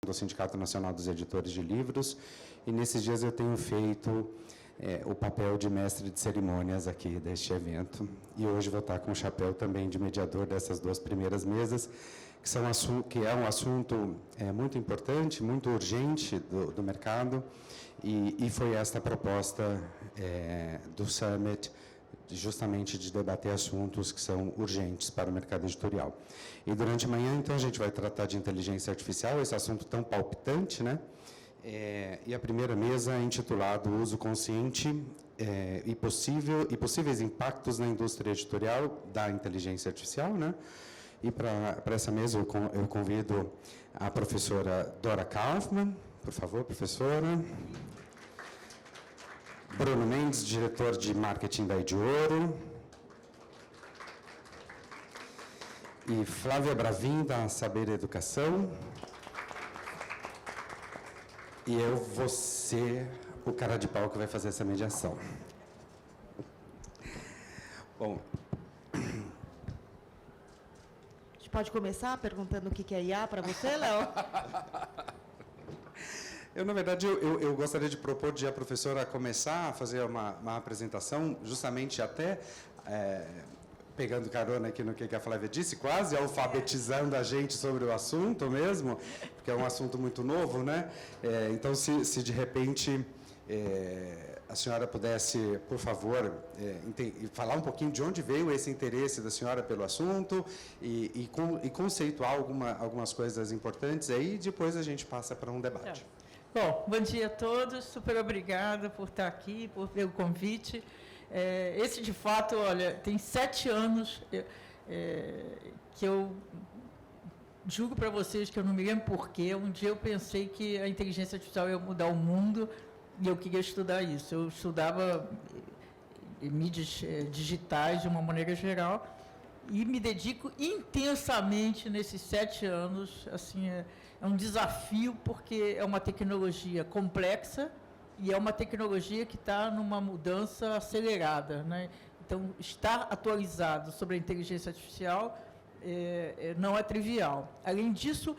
do Sindicato Nacional dos Editores de Livros, e nesses dias eu tenho feito o papel de mestre de cerimônias aqui deste evento, e hoje vou estar com o chapéu também de mediador dessas duas primeiras mesas, que é um assunto muito importante, muito urgente do mercado, e foi esta a proposta do Summit, justamente de debater assuntos que são urgentes para o mercado editorial. E durante a manhã, então, a gente vai tratar de inteligência artificial, esse assunto tão palpitante, né? E a primeira mesa é intitulada Uso Consciente e Possíveis Impactos na Indústria Editorial da Inteligência Artificial, né? E para essa mesa eu convido a professora Dora Kaufmann, por favor, professora. Bruno Mendes, diretor de marketing da Ediouro. E Flávia Bravin, da Saber Educação. E eu vou ser o cara de pau que vai fazer essa mediação. Bom. A gente pode começar perguntando o que é IA para você, Léo? Na verdade, eu gostaria de propor a professora começar a fazer uma apresentação, justamente até pegando carona aqui no que a Flávia disse, quase alfabetizando a gente sobre o assunto mesmo, porque é um assunto muito novo, né? Então, se de repente a senhora pudesse, por favor, falar um pouquinho de onde veio esse interesse da senhora pelo assunto e conceituar algumas coisas importantes, aí depois a gente passa para um debate. Bom, bom dia a todos, super obrigada por estar aqui, pelo convite. Esse, de fato, olha, tem 7 anos que eu juro para vocês que eu não me lembro porquê, um dia eu pensei que a inteligência artificial ia mudar o mundo e eu queria estudar isso. Eu estudava mídias digitais de uma maneira geral e me dedico intensamente nesses 7 anos, assim, é um desafio porque é uma tecnologia complexa e é uma tecnologia que está numa mudança acelerada, né? Então, estar atualizado sobre a inteligência artificial não é trivial. Além disso,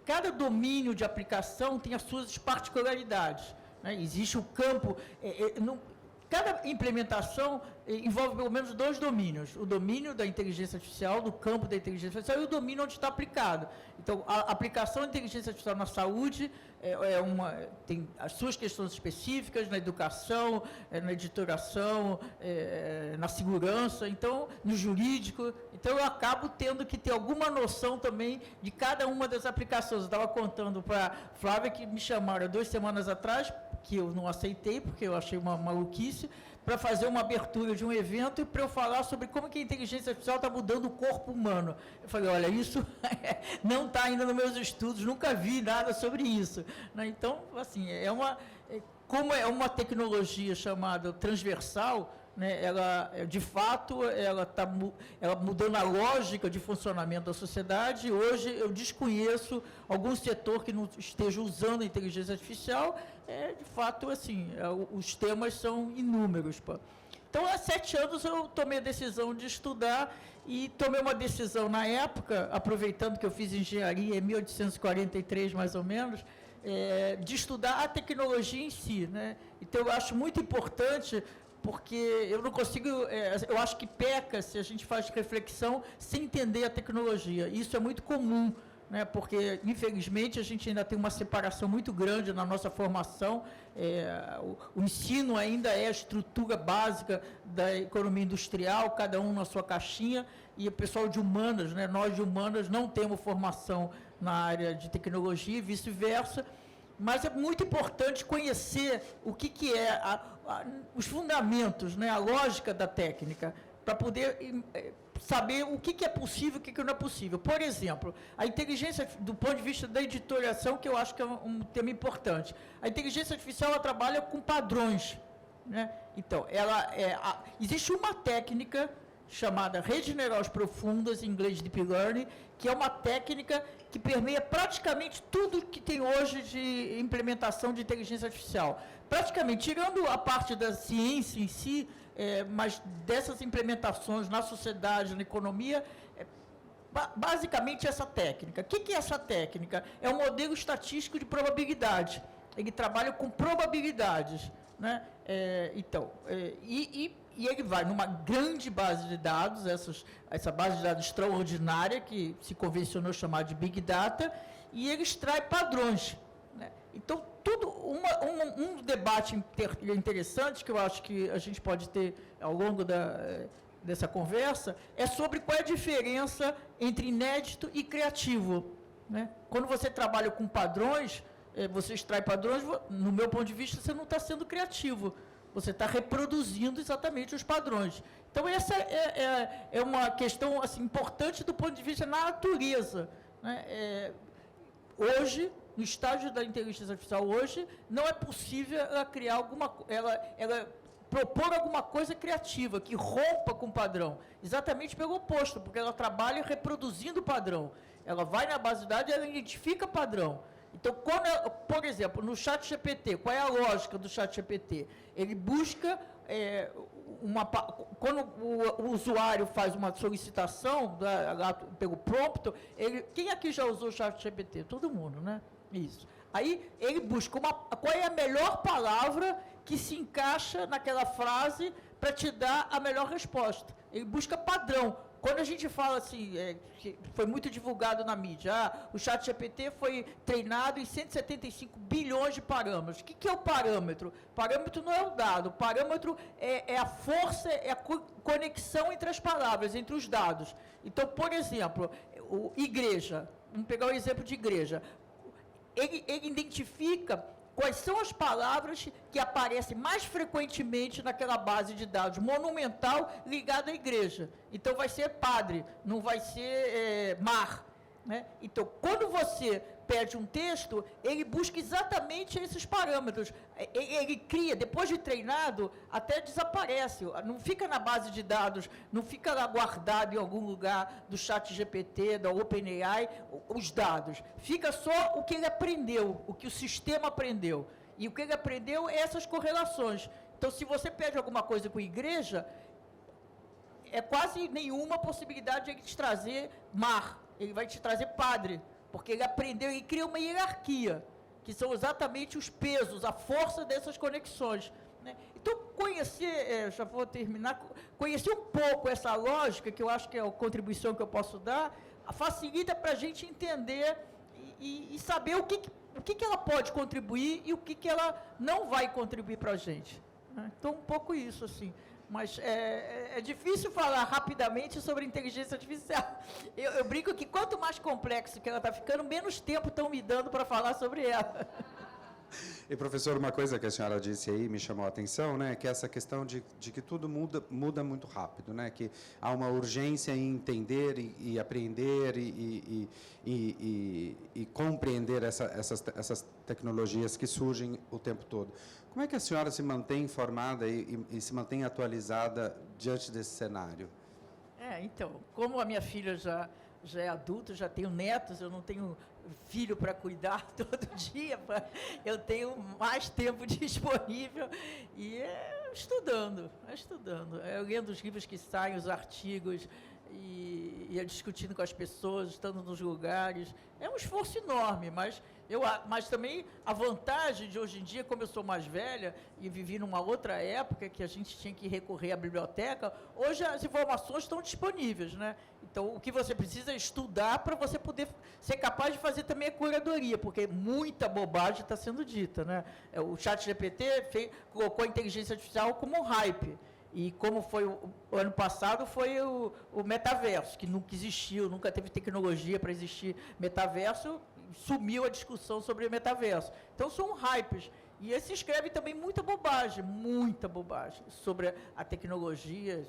cada domínio de aplicação tem as suas particularidades, né? Existe o campo... Cada implementação envolve pelo menos 2 domínios. O domínio da inteligência artificial, do campo da inteligência artificial, e o domínio onde está aplicado. Então, a aplicação da inteligência artificial na saúde tem as suas questões específicas, na educação, na editoração, na segurança, então, no jurídico. Então, eu acabo tendo que ter alguma noção também de cada uma das aplicações. Eu estava contando para a Flávia que me chamaram 2 semanas atrás, que eu não aceitei, porque eu achei uma maluquice, para fazer uma abertura de um evento e para eu falar sobre como que a inteligência artificial está mudando o corpo humano. Eu falei, olha, isso não está ainda nos meus estudos, nunca vi nada sobre isso. Então, assim, como é uma tecnologia chamada transversal, né, ela, de fato, ela está mudando a lógica de funcionamento da sociedade. Hoje, eu desconheço algum setor que não esteja usando a inteligência artificial. De fato, assim, os temas são inúmeros. Pô. Então, há 7 anos, eu tomei a decisão de estudar e tomei uma decisão, na época, aproveitando que eu fiz engenharia em 1843, mais ou menos, de estudar a tecnologia em si, né? Então, eu acho muito importante... porque eu não consigo, eu acho que peca se a gente faz reflexão sem entender a tecnologia. Isso é muito comum, né, porque, infelizmente, a gente ainda tem uma separação muito grande na nossa formação. O ensino ainda é a estrutura básica da economia industrial, cada um na sua caixinha, e o pessoal de humanas, né, nós de humanas não temos formação na área de tecnologia e vice-versa. Mas é muito importante conhecer o que os fundamentos, né, a lógica da técnica, para poder saber o que é possível e o que não é possível. Por exemplo, a inteligência, do ponto de vista da editoriação, que eu acho que é um tema importante, a inteligência artificial ela trabalha com padrões, né? Então, existe uma técnica chamada redes neurais profundas, em inglês Deep Learning, que é uma técnica que permeia praticamente tudo que tem hoje de implementação de inteligência artificial. Praticamente, tirando a parte da ciência em si, mas dessas implementações na sociedade, na economia, basicamente essa técnica. O que é essa técnica? É um modelo estatístico de probabilidade. Ele trabalha com probabilidades, né? E ele vai numa grande base de dados, essa base de dados extraordinária, que se convencionou chamar de Big Data, e ele extrai padrões, né? Então, um debate interessante que eu acho que a gente pode ter ao longo dessa conversa é sobre qual é a diferença entre inédito e criativo, né? Quando você trabalha com padrões, você extrai padrões, no meu ponto de vista, você não está sendo criativo, você está reproduzindo exatamente os padrões. Então, essa é uma questão assim, importante do ponto de vista da natureza, né? Hoje, no estágio da inteligência artificial, hoje, não é possível ela criar ela propor alguma coisa criativa, que rompa com o padrão, exatamente pelo oposto, porque ela trabalha reproduzindo o padrão. Ela vai na base de dados e ela identifica padrão. Então, por exemplo, no ChatGPT, qual é a lógica do ChatGPT? Ele busca, quando o usuário faz uma solicitação lá pelo prompt, quem aqui já usou o ChatGPT? Todo mundo, né? Isso. Aí, ele busca qual é a melhor palavra que se encaixa naquela frase para te dar a melhor resposta. Ele busca padrão. Quando a gente fala assim, que foi muito divulgado na mídia, o ChatGPT foi treinado em 175 bilhões de parâmetros. O que é o parâmetro? Parâmetro não é o dado, o parâmetro é a força, é a conexão entre as palavras, entre os dados. Então, por exemplo, igreja, vamos pegar o exemplo de igreja. Ele identifica quais são as palavras que aparecem mais frequentemente naquela base de dados monumental ligada à igreja. Então, vai ser padre, não vai ser mar, né? Então, quando você pede um texto, ele busca exatamente esses parâmetros. Ele cria, depois de treinado, até desaparece, não fica na base de dados, não fica lá guardado em algum lugar do ChatGPT, da OpenAI, os dados. Fica só o que ele aprendeu, o que o sistema aprendeu. E o que ele aprendeu é essas correlações. Então, se você pede alguma coisa com igreja, é quase nenhuma possibilidade de ele te trazer mar, ele vai te trazer padre, porque ele aprendeu, ele cria uma hierarquia, que são exatamente os pesos, a força dessas conexões, né? Então, já vou terminar, conhecer um pouco essa lógica, que eu acho que é a contribuição que eu posso dar, facilita para a gente entender e saber o que ela pode contribuir e o que ela não vai contribuir para a gente, né? Então, um pouco isso, assim. Mas é difícil falar rapidamente sobre inteligência artificial. Eu brinco que quanto mais complexo que ela está ficando, menos tempo estão me dando para falar sobre ela. E, professor, uma coisa que a senhora disse aí me chamou a atenção, né, que é essa questão de que tudo muda muito rápido, né, que há uma urgência em entender e aprender e compreender essas tecnologias que surgem o tempo todo. Como é que a senhora se mantém informada e se mantém atualizada diante desse cenário? Então, como a minha filha já é adulta, já tenho netos, eu não tenho filho para cuidar todo dia, eu tenho mais tempo disponível e estudando, lendo os livros que saem, os artigos, e discutindo com as pessoas, estando nos lugares. É um esforço enorme, mas também a vantagem de hoje em dia, como eu sou mais velha e vivi numa outra época que a gente tinha que recorrer à biblioteca, hoje as informações estão disponíveis, né? Então, o que você precisa é estudar para você poder ser capaz de fazer também a curadoria, porque muita bobagem está sendo dita, né? O ChatGPT colocou a inteligência artificial como um hype. E como foi o ano passado, foi o metaverso, que nunca existiu, nunca teve tecnologia para existir metaverso, sumiu a discussão sobre o metaverso. Então, são hypes. E se escreve também muita bobagem sobre a tecnologia,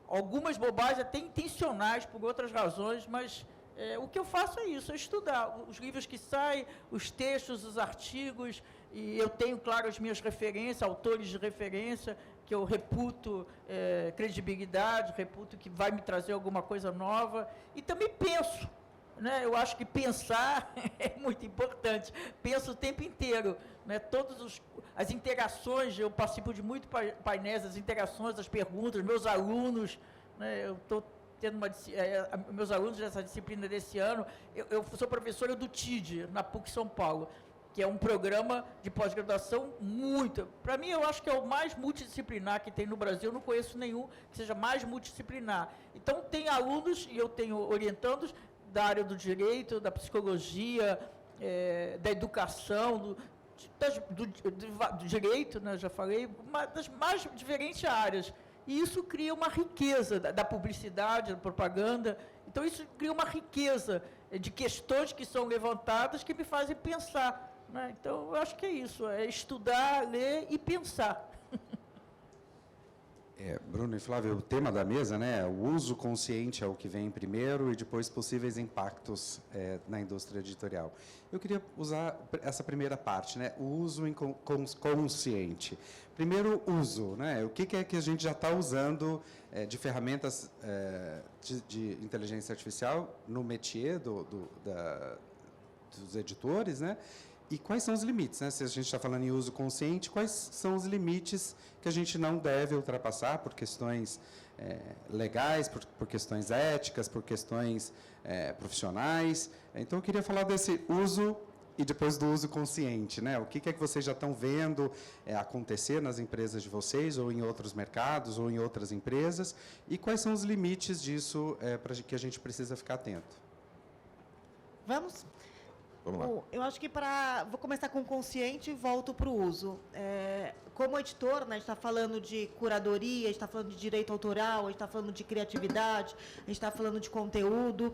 algumas bobagens até intencionais por outras razões, mas o que eu faço é isso, é estudar os livros que saem, os textos, os artigos, e eu tenho, claro, as minhas referências, autores de referência, que eu reputo credibilidade, reputo que vai me trazer alguma coisa nova, e também penso, né? Eu acho que pensar é muito importante, penso o tempo inteiro, né? As interações, eu participo de muitos painéis, as interações, as perguntas, meus alunos, né? Eu estou tendo meus alunos dessa disciplina desse ano, eu sou professora do TID, na PUC São Paulo, que é um programa de pós-graduação para mim, eu acho que é o mais multidisciplinar que tem no Brasil, eu não conheço nenhum que seja mais multidisciplinar. Então, tem alunos, e eu tenho orientandos, da área do direito, da psicologia, da educação, do direito, né, já falei, das mais diferentes áreas. E isso cria uma riqueza da publicidade, da propaganda. Então, isso cria uma riqueza de questões que são levantadas que me fazem pensar. Né? Então, eu acho que é isso, é estudar, ler e pensar. Bruno e Flávio, o tema da mesa, né, o uso consciente é o que vem primeiro e depois possíveis impactos na indústria editorial. Eu queria usar essa primeira parte, né, o uso consciente. Primeiro, uso, né, o que é que a gente já está usando de ferramentas de inteligência artificial no métier dos editores, né? E quais são os limites, né? Se a gente está falando em uso consciente, quais são os limites que a gente não deve ultrapassar por questões legais, por questões éticas, por questões profissionais? Então, eu queria falar desse uso e depois do uso consciente, né? O que é que vocês já estão vendo acontecer nas empresas de vocês, ou em outros mercados, ou em outras empresas, e quais são os limites disso que a gente precisa ficar atento? Vamos? Vamos lá. Bom, eu acho que vou começar com o consciente e volto para o uso. Como editor, né, a gente está falando de curadoria, a gente está falando de direito autoral, a gente está falando de criatividade, a gente está falando de conteúdo.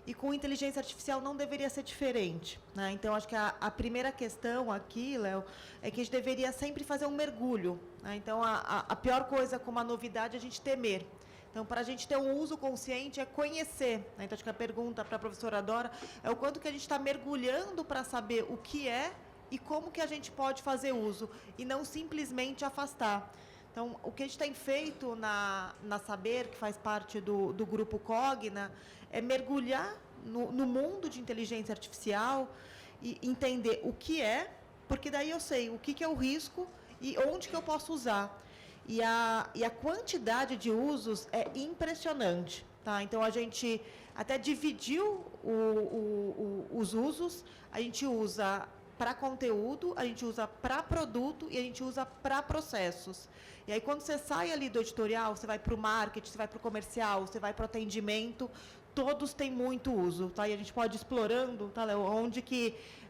E com inteligência artificial não deveria ser diferente. Né? Então, acho que a primeira questão aqui, Léo, é que a gente deveria sempre fazer um mergulho. Né? Então, a pior coisa com uma novidade é a gente temer. Então, para a gente ter um uso consciente é conhecer. Né? Então, acho que a pergunta para a professora Dora é o quanto que a gente está mergulhando para saber o que é e como que a gente pode fazer uso, e não simplesmente afastar. Então, o que a gente tem feito na Saber, que faz parte do Grupo Cogna, é mergulhar no mundo de inteligência artificial e entender o que é, porque daí eu sei o que é o risco e onde que eu posso usar. E a quantidade de usos é impressionante. Tá? Então, a gente até dividiu os usos. A gente usa para conteúdo, a gente usa para produto e a gente usa para processos. E aí, quando você sai ali do editorial, você vai para o marketing, você vai para o comercial, você vai para o atendimento, todos têm muito uso. Tá? E a gente pode ir explorando, tá, Léo,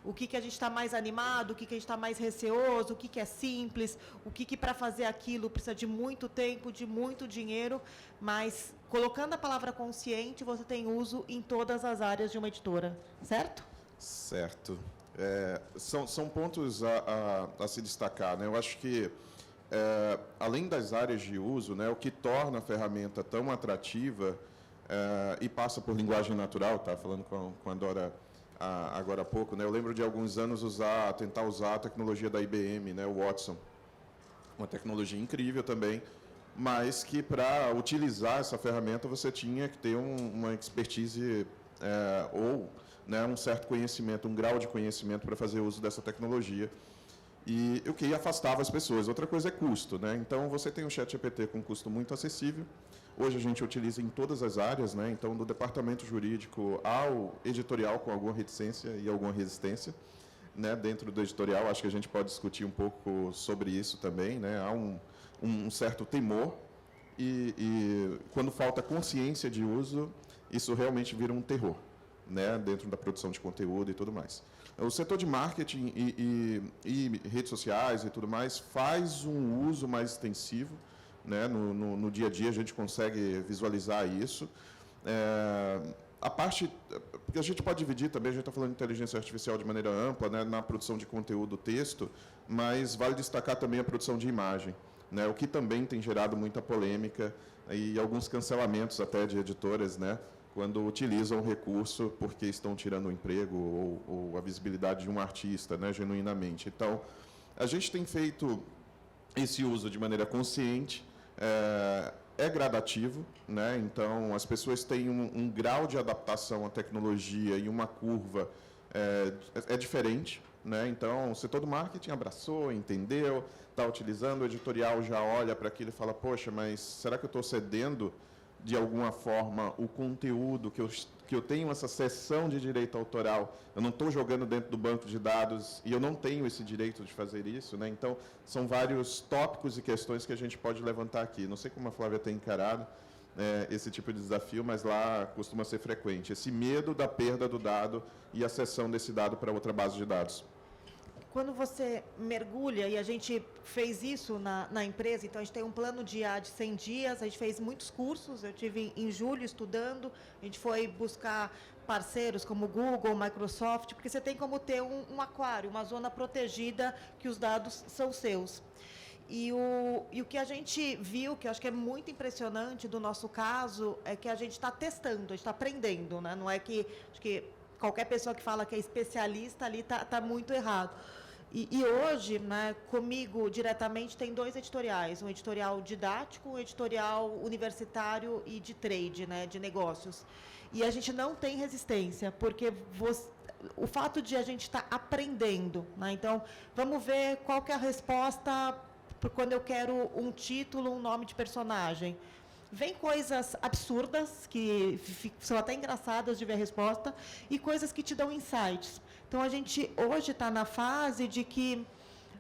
o que a gente está mais animado, o que a gente está mais receoso, o que é simples, o que para fazer aquilo precisa de muito tempo, de muito dinheiro, mas colocando a palavra consciente, você tem uso em todas as áreas de uma editora, certo? Certo. São pontos a se destacar, né? Eu acho que, além das áreas de uso, né, o que torna a ferramenta tão atrativa e passa por linguagem natural, tá? Falando com a Dora agora há pouco, né? Eu lembro de alguns anos tentar usar a tecnologia da IBM, né? O Watson, uma tecnologia incrível também, mas que para utilizar essa ferramenta você tinha que ter uma expertise ou, né, um certo conhecimento, um grau de conhecimento para fazer uso dessa tecnologia, e o que afastava as pessoas. Outra coisa é custo, né? Então, você tem o ChatGPT com custo muito acessível. Hoje a gente utiliza em todas as áreas, né? Então, do departamento jurídico ao editorial, com alguma reticência e alguma resistência, né? Dentro do editorial, acho que a gente pode discutir um pouco sobre isso também, né? Há um certo temor e quando falta consciência de uso, isso realmente vira um terror, né? Dentro da produção de conteúdo e tudo mais. O setor de marketing e redes sociais e tudo mais faz um uso mais extensivo, né? No dia a dia a gente consegue visualizar isso. A parte, porque a gente pode dividir também, a gente está falando de inteligência artificial de maneira ampla, né, na produção de conteúdo, texto, mas vale destacar também a produção de imagem, né, o que também tem gerado muita polêmica e alguns cancelamentos até de editoras, né, quando utilizam o recurso porque estão tirando o emprego ou a visibilidade de um artista, né, genuinamente. Então, a gente tem feito esse uso de maneira consciente, é gradativo, né? Então as pessoas têm um grau de adaptação à tecnologia e uma curva diferente, né? Então o setor do marketing abraçou, entendeu, está utilizando, o editorial já olha para aquilo e fala, poxa, mas será que eu estou cedendo, de alguma forma, o conteúdo, que eu tenho essa seção de direito autoral, eu não estou jogando dentro do banco de dados e eu não tenho esse direito de fazer isso, né? Então, são vários tópicos e questões que a gente pode levantar aqui. Não sei como a Flávia tem encarado esse tipo de desafio, mas lá costuma ser frequente. Esse medo da perda do dado e a cessão desse dado para outra base de dados. Quando você mergulha, e a gente fez isso na empresa, então a gente tem um plano de 100 dias, a gente fez muitos cursos, eu tive em julho estudando, a gente foi buscar parceiros como Google, Microsoft, porque você tem como ter um aquário, uma zona protegida que os dados são seus. E o que a gente viu, que eu acho que é muito impressionante do nosso caso, é que a gente está testando, a gente está aprendendo, né? Não é que, acho que qualquer pessoa que fala que é especialista ali está muito errado. E hoje, né, comigo diretamente, tem 2 editoriais, um editorial didático, um editorial universitário e de trade, né, de negócios. E a gente não tem resistência, porque o fato de a gente estar aprendendo, né, então, vamos ver qual que é a resposta quando eu quero um título, um nome de personagem. Vem coisas absurdas, que são até engraçadas de ver a resposta, e coisas que te dão insights. Então, a gente hoje está na fase de que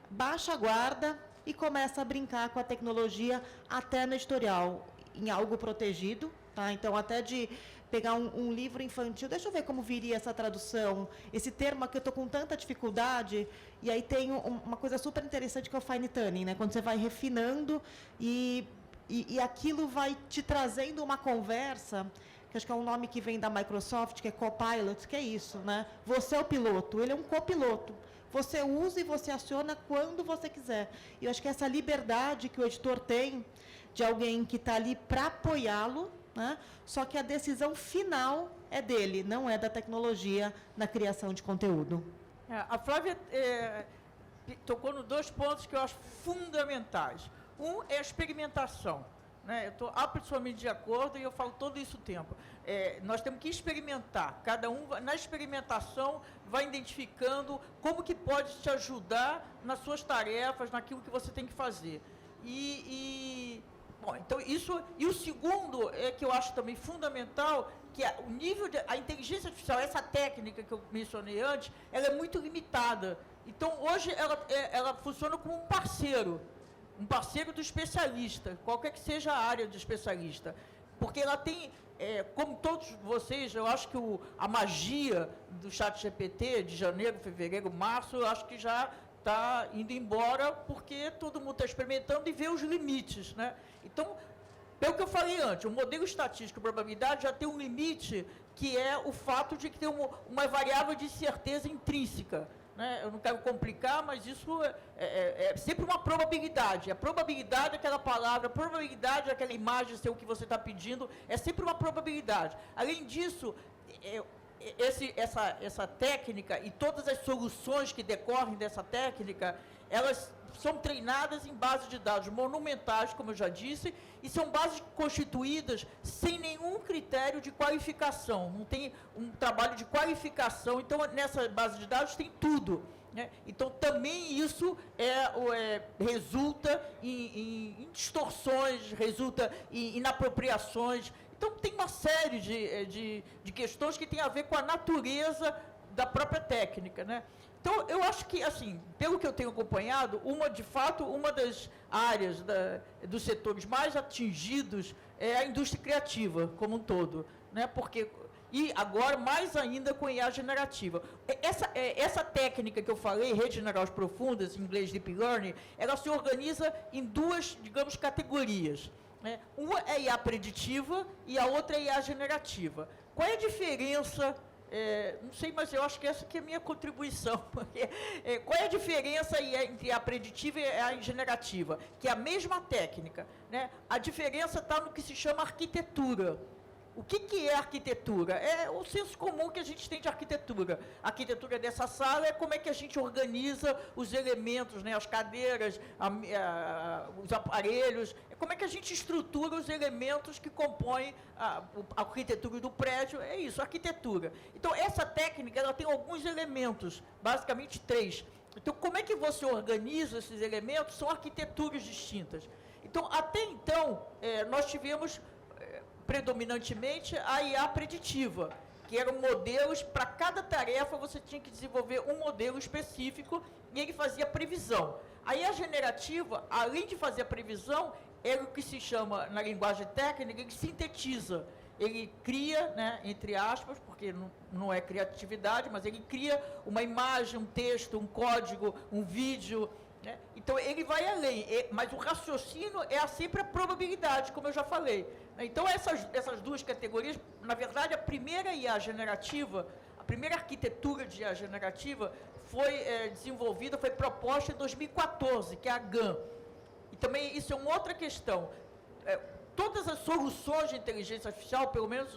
baixa a guarda e começa a brincar com a tecnologia até no editorial, em algo protegido. Tá? Então, até de pegar um livro infantil, deixa eu ver como viria essa tradução, esse termo que eu estou com tanta dificuldade, e aí tem uma coisa super interessante que é o fine tuning, né? Quando você vai refinando e aquilo vai te trazendo uma conversa, que acho que é um nome que vem da Microsoft, que é Copilot, que é isso, né? Você é o piloto, ele é um copiloto. Você usa e você aciona quando você quiser. E eu acho que essa liberdade que o editor tem, de alguém que está ali para apoiá-lo, né? Só que a decisão final é dele, não é da tecnologia na criação de conteúdo. A Flávia tocou nos 2 pontos que eu acho fundamentais. Um é a experimentação. Né? Eu estou absolutamente de acordo e eu falo todo isso o tempo. Nós temos que experimentar. Cada um, na experimentação, vai identificando como que pode te ajudar nas suas tarefas, naquilo que você tem que fazer. Bom, então isso. E o segundo é que eu acho também fundamental, que o nível a inteligência artificial, essa técnica que eu mencionei antes, ela é muito limitada. Então, hoje, ela funciona como um parceiro do especialista, qualquer que seja a área do especialista. Porque ela tem, como todos vocês, eu acho que a magia do ChatGPT de janeiro, fevereiro, março, eu acho que já está indo embora, porque todo mundo está experimentando e vê os limites. Né? Então, pelo que eu falei antes, o modelo estatístico de probabilidade já tem um limite, que é o fato de que tem uma variável de certeza intrínseca. Né? Eu não quero complicar, mas isso é sempre uma probabilidade. A probabilidade daquela palavra, a probabilidade daquela imagem ser o que você está pedindo, é sempre uma probabilidade. Além disso, essa técnica e todas as soluções que decorrem dessa técnica, elas são treinadas em bases de dados monumentais, como eu já disse, e são bases constituídas sem nenhum critério de qualificação. Não tem um trabalho de qualificação. Então, nessa base de dados tem tudo. Né? Então, também isso resulta em distorções, resulta em inapropriações. Então, tem uma série de questões que têm a ver com a natureza da própria técnica. Né? Então, eu acho que, assim, pelo que eu tenho acompanhado, de fato, uma das áreas dos setores mais atingidos é a indústria criativa, como um todo. Né? E agora, mais ainda, com IA generativa. Essa técnica que eu falei, redes neurais profundas, em inglês Deep Learning, ela se organiza em 2, digamos, categorias. Né? Uma é IA preditiva e a outra é IA generativa. Qual é a diferença? Não sei, mas eu acho que essa aqui é a minha contribuição. Porque, qual é a diferença entre a preditiva e a generativa? Que é a mesma técnica. Né? A diferença está no que se chama arquitetura. O que é arquitetura? É o senso comum que a gente tem de arquitetura. A arquitetura dessa sala é como é que a gente organiza os elementos, né? As cadeiras, os aparelhos, como é que a gente estrutura os elementos que compõem a arquitetura do prédio. É isso, arquitetura. Então, essa técnica ela tem alguns elementos, basicamente 3. Então, como é que você organiza esses elementos? São arquiteturas distintas. Então, até então, nós tivemos predominantemente a IA preditiva, que eram modelos, para cada tarefa você tinha que desenvolver um modelo específico e ele fazia previsão. A IA generativa, além de fazer a previsão, é o que se chama, na linguagem técnica, ele sintetiza. Ele cria, né, entre aspas, porque não é criatividade, mas ele cria uma imagem, um texto, um código, um vídeo, né? Então, ele vai além, mas o raciocínio é sempre a probabilidade, como eu já falei. Então, essas duas categorias, na verdade, a primeira IA generativa, a primeira arquitetura de IA generativa foi desenvolvida, foi proposta em 2014, que é a GAN. E também isso é uma outra questão. Todas as soluções de inteligência artificial, pelo menos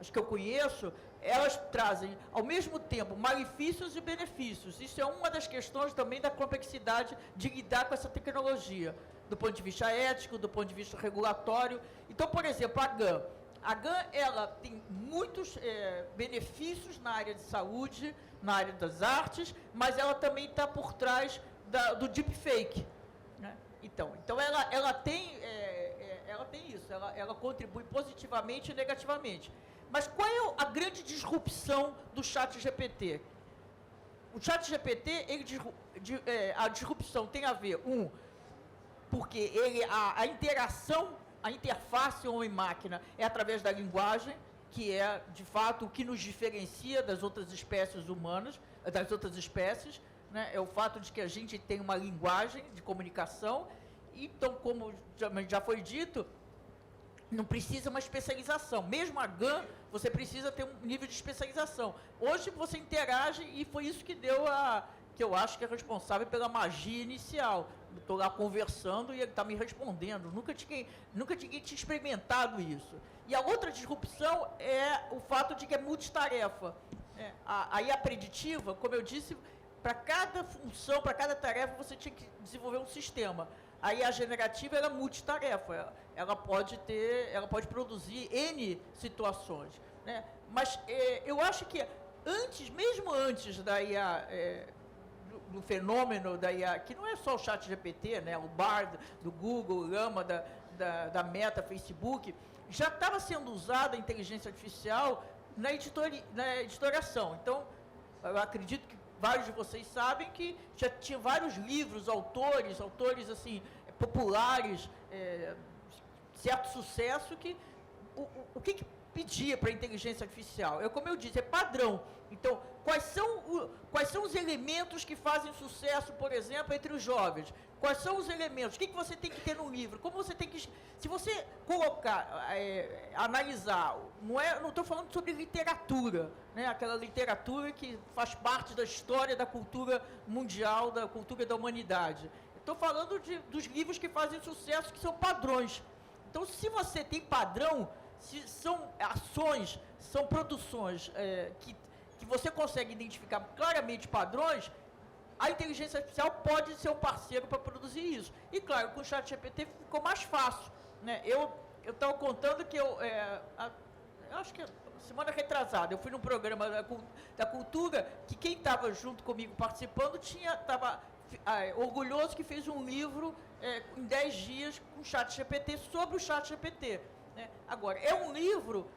as que eu conheço, elas trazem, ao mesmo tempo, malefícios e benefícios. Isso é uma das questões também da complexidade de lidar com essa tecnologia, do ponto de vista ético, do ponto de vista regulatório. Então, por exemplo, a GAN. A GAN, ela tem muitos benefícios na área de saúde, na área das artes, mas ela também está por trás do deepfake, né? Então ela tem isso, ela contribui positivamente e negativamente. Mas qual é a grande disrupção do ChatGPT? O ChatGPT, a disrupção tem a ver, porque a interação, a interface homem-máquina é através da linguagem, que é, de fato, o que nos diferencia das outras espécies humanas, das outras espécies, né? É o fato de que a gente tem uma linguagem de comunicação. Então, como já foi dito, não precisa uma especialização. Mesmo a GAN, você precisa ter um nível de especialização. Hoje você interage e foi isso que deu que eu acho que é responsável pela magia inicial. Estou lá conversando e ele está me respondendo. Nunca tinha experimentado isso. E a outra disrupção é o fato de que é multitarefa. A IA preditiva, como eu disse, para cada função, para cada tarefa, você tinha que desenvolver um sistema. A IA generativa ela é multitarefa, ela pode produzir N situações, né? Mas eu acho que mesmo antes da IA, do fenômeno da IA, que não é só o ChatGPT, né? O Bard do Google, o Llama da Meta, Facebook, já estava sendo usada a inteligência artificial na editoriação. Então, eu acredito que vários de vocês sabem que já tinha vários livros, autores assim, populares, certo sucesso, que o que pedia para a inteligência artificial? Como eu disse, é padrão. Então, quais são os elementos que fazem sucesso, por exemplo, entre os jovens? Quais são os elementos? O que você tem que ter no livro? Como você tem que... Se você colocar, analisar, não estou falando sobre literatura, né? Aquela literatura que faz parte da história da cultura mundial, da cultura da humanidade. Estou falando dos livros que fazem sucesso, que são padrões. Então, se você tem padrão, se são ações, são produções que você consegue identificar claramente padrões, a inteligência artificial pode ser um parceiro para produzir isso. E, claro, com o ChatGPT ficou mais fácil, né? Eu estava contando que eu acho que semana retrasada, eu fui num programa da cultura, que quem estava junto comigo participando estava orgulhoso que fez um livro em 10 dias com o ChatGPT, sobre o ChatGPT, né? Agora, é um livro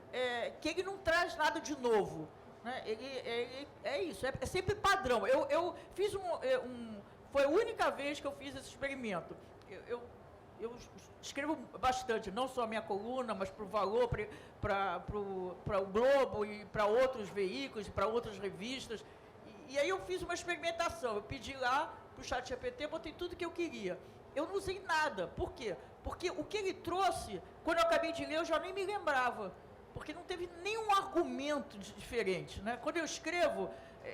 que ele não traz nada de novo, né? É isso, é sempre padrão. Eu fiz foi a única vez que eu fiz esse experimento. Eu escrevo bastante, não só a minha coluna, mas para o Valor, para o Globo e para outros veículos, para outras revistas. E aí eu fiz uma experimentação. Eu pedi lá para o ChatGPT, botei tudo que eu queria. Eu não usei nada. Por quê? Porque o que ele trouxe, quando eu acabei de ler, eu já nem me lembrava. Porque não teve nenhum argumento diferente, né? Quando eu escrevo,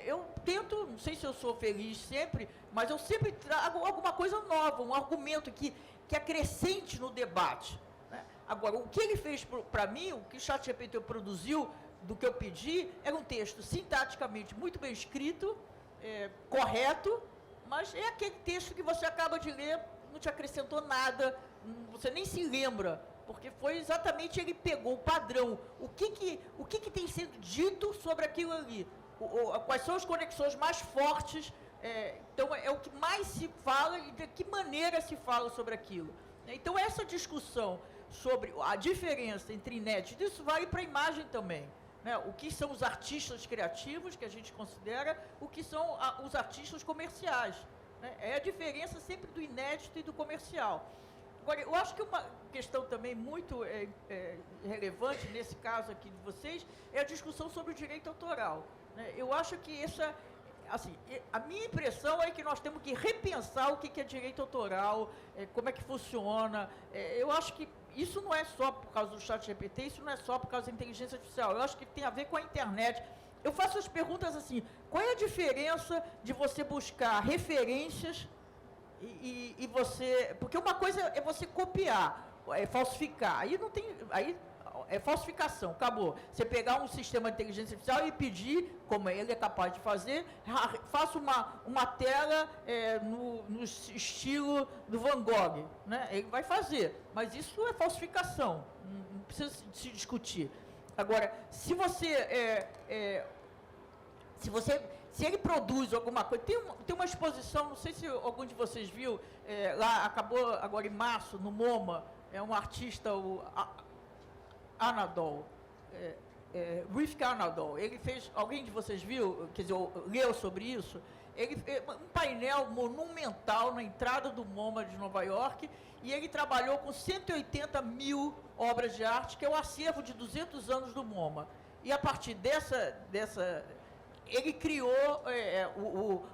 eu tento, não sei se eu sou feliz sempre, mas eu sempre trago alguma coisa nova, um argumento que acrescente no debate, né? Agora, o que ele fez para mim, o que o ChatGPT produziu, do que eu pedi, era um texto sintaticamente muito bem escrito, correto, mas é aquele texto que você acaba de ler, não te acrescentou nada, você nem se lembra, porque foi exatamente, ele pegou o padrão, o que tem sido dito sobre aquilo ali, quais são as conexões mais fortes, então é o que mais se fala e de que maneira se fala sobre aquilo. Então essa discussão sobre a diferença entre inédito, isso vale para a imagem também. Né? O que são os artistas criativos, que a gente considera, o que são os artistas comerciais. Né? É a diferença sempre do inédito e do comercial. Agora, eu acho que uma questão também muito relevante, nesse caso aqui de vocês, é a discussão sobre o direito autoral. Né? Eu acho que essa... Assim, a minha impressão é que nós temos que repensar o que é direito autoral, como é que funciona. Eu acho que isso não é só por causa do ChatGPT, isso não é só por causa da inteligência artificial. Eu acho que tem a ver com a internet. Eu faço as perguntas assim, qual é a diferença de você buscar referências e você... Porque uma coisa é você copiar, é falsificar. Aí não tem... Aí é falsificação, acabou. Você pegar um sistema de inteligência artificial e pedir, como ele é capaz de fazer, faça uma tela no estilo do Van Gogh. Né? Ele vai fazer, mas isso é falsificação, não precisa se discutir. Agora, se ele produz alguma coisa... Tem uma exposição, não sei se algum de vocês viu, lá acabou agora em março, no MoMA, é um artista, o Anadol, Rifka Anadol, ele fez, alguém de vocês viu, quer dizer, leu sobre isso? Ele fez um painel monumental na entrada do MoMA de Nova York, e ele trabalhou com 180 mil obras de arte, que é o acervo de 200 anos do MoMA. E a partir dessa ele criou,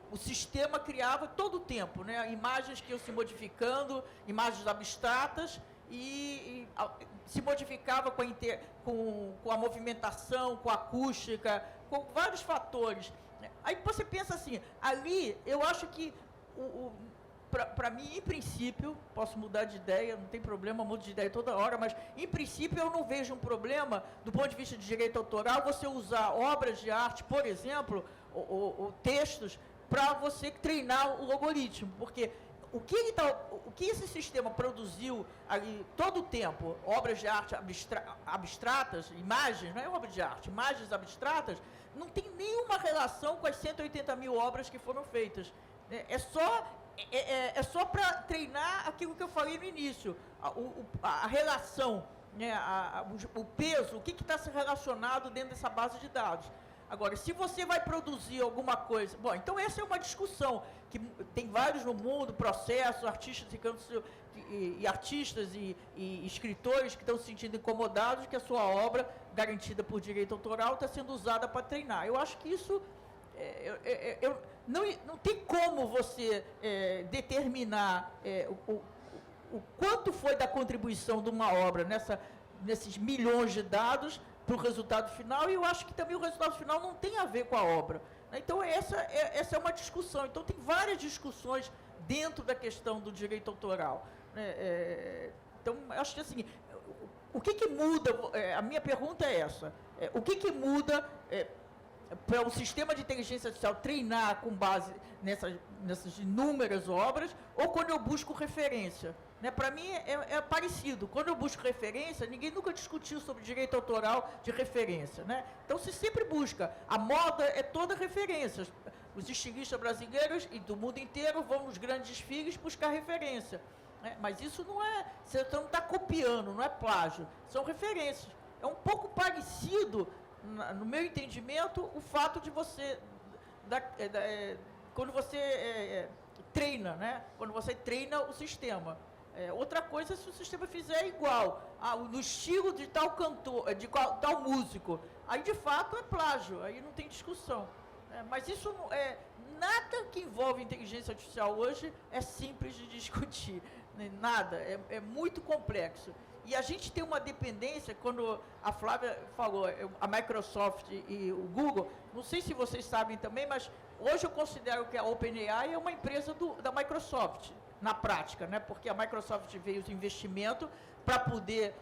o sistema criava todo o tempo, né, imagens que iam se modificando, imagens abstratas, e se modificava com a movimentação, com a acústica, com vários fatores. Aí você pensa assim, ali eu acho que, para mim, em princípio, posso mudar de ideia, não tem problema, mudo de ideia toda hora, mas em princípio eu não vejo um problema, do ponto de vista de direito autoral, você usar obras de arte, por exemplo, ou textos, para você treinar o algoritmo, porque... O que esse sistema produziu ali todo o tempo, obras de arte abstratas, imagens, não é obra de arte, imagens abstratas, não tem nenhuma relação com as 180 mil obras que foram feitas. É só para treinar aquilo que eu falei no início, a relação, né, o peso, o que está se relacionado dentro dessa base de dados. Agora, se você vai produzir alguma coisa... Bom, então essa é uma discussão, que tem vários no mundo, processos, artistas e escritores que estão se sentindo incomodados que a sua obra, garantida por direito autoral, está sendo usada para treinar. Eu acho que isso... não tem como você determinar o quanto foi da contribuição de uma obra nesses milhões de dados para o resultado final, e eu acho que também o resultado final não tem a ver com a obra. Então, essa é uma discussão. Então, tem várias discussões dentro da questão do direito autoral. Então, acho que assim, o que muda, a minha pergunta é essa, o que muda para um sistema de inteligência artificial treinar com base nessas inúmeras obras, ou quando eu busco referência? Né, para mim é parecido. Quando eu busco referência, ninguém nunca discutiu sobre direito autoral de referência. Né? Então, se sempre busca. A moda é toda referência. Os estilistas brasileiros e do mundo inteiro vão nos grandes desfiles buscar referência. Né? Mas isso não é... Você não está copiando, não é plágio. São referências. É um pouco parecido, no meu entendimento, o fato de você... quando você treina, né? Quando você treina o sistema. Outra coisa é se o sistema fizer igual, no estilo de tal cantor, de tal músico. Aí, de fato, é plágio, aí não tem discussão. Mas isso não nada que envolve inteligência artificial hoje é simples de discutir. Né? Nada, é muito complexo. E a gente tem uma dependência, quando a Flávia falou, a Microsoft e o Google, não sei se vocês sabem também, mas hoje eu considero que a OpenAI é uma empresa da Microsoft, na prática, né? Porque a Microsoft veio de investimento para poder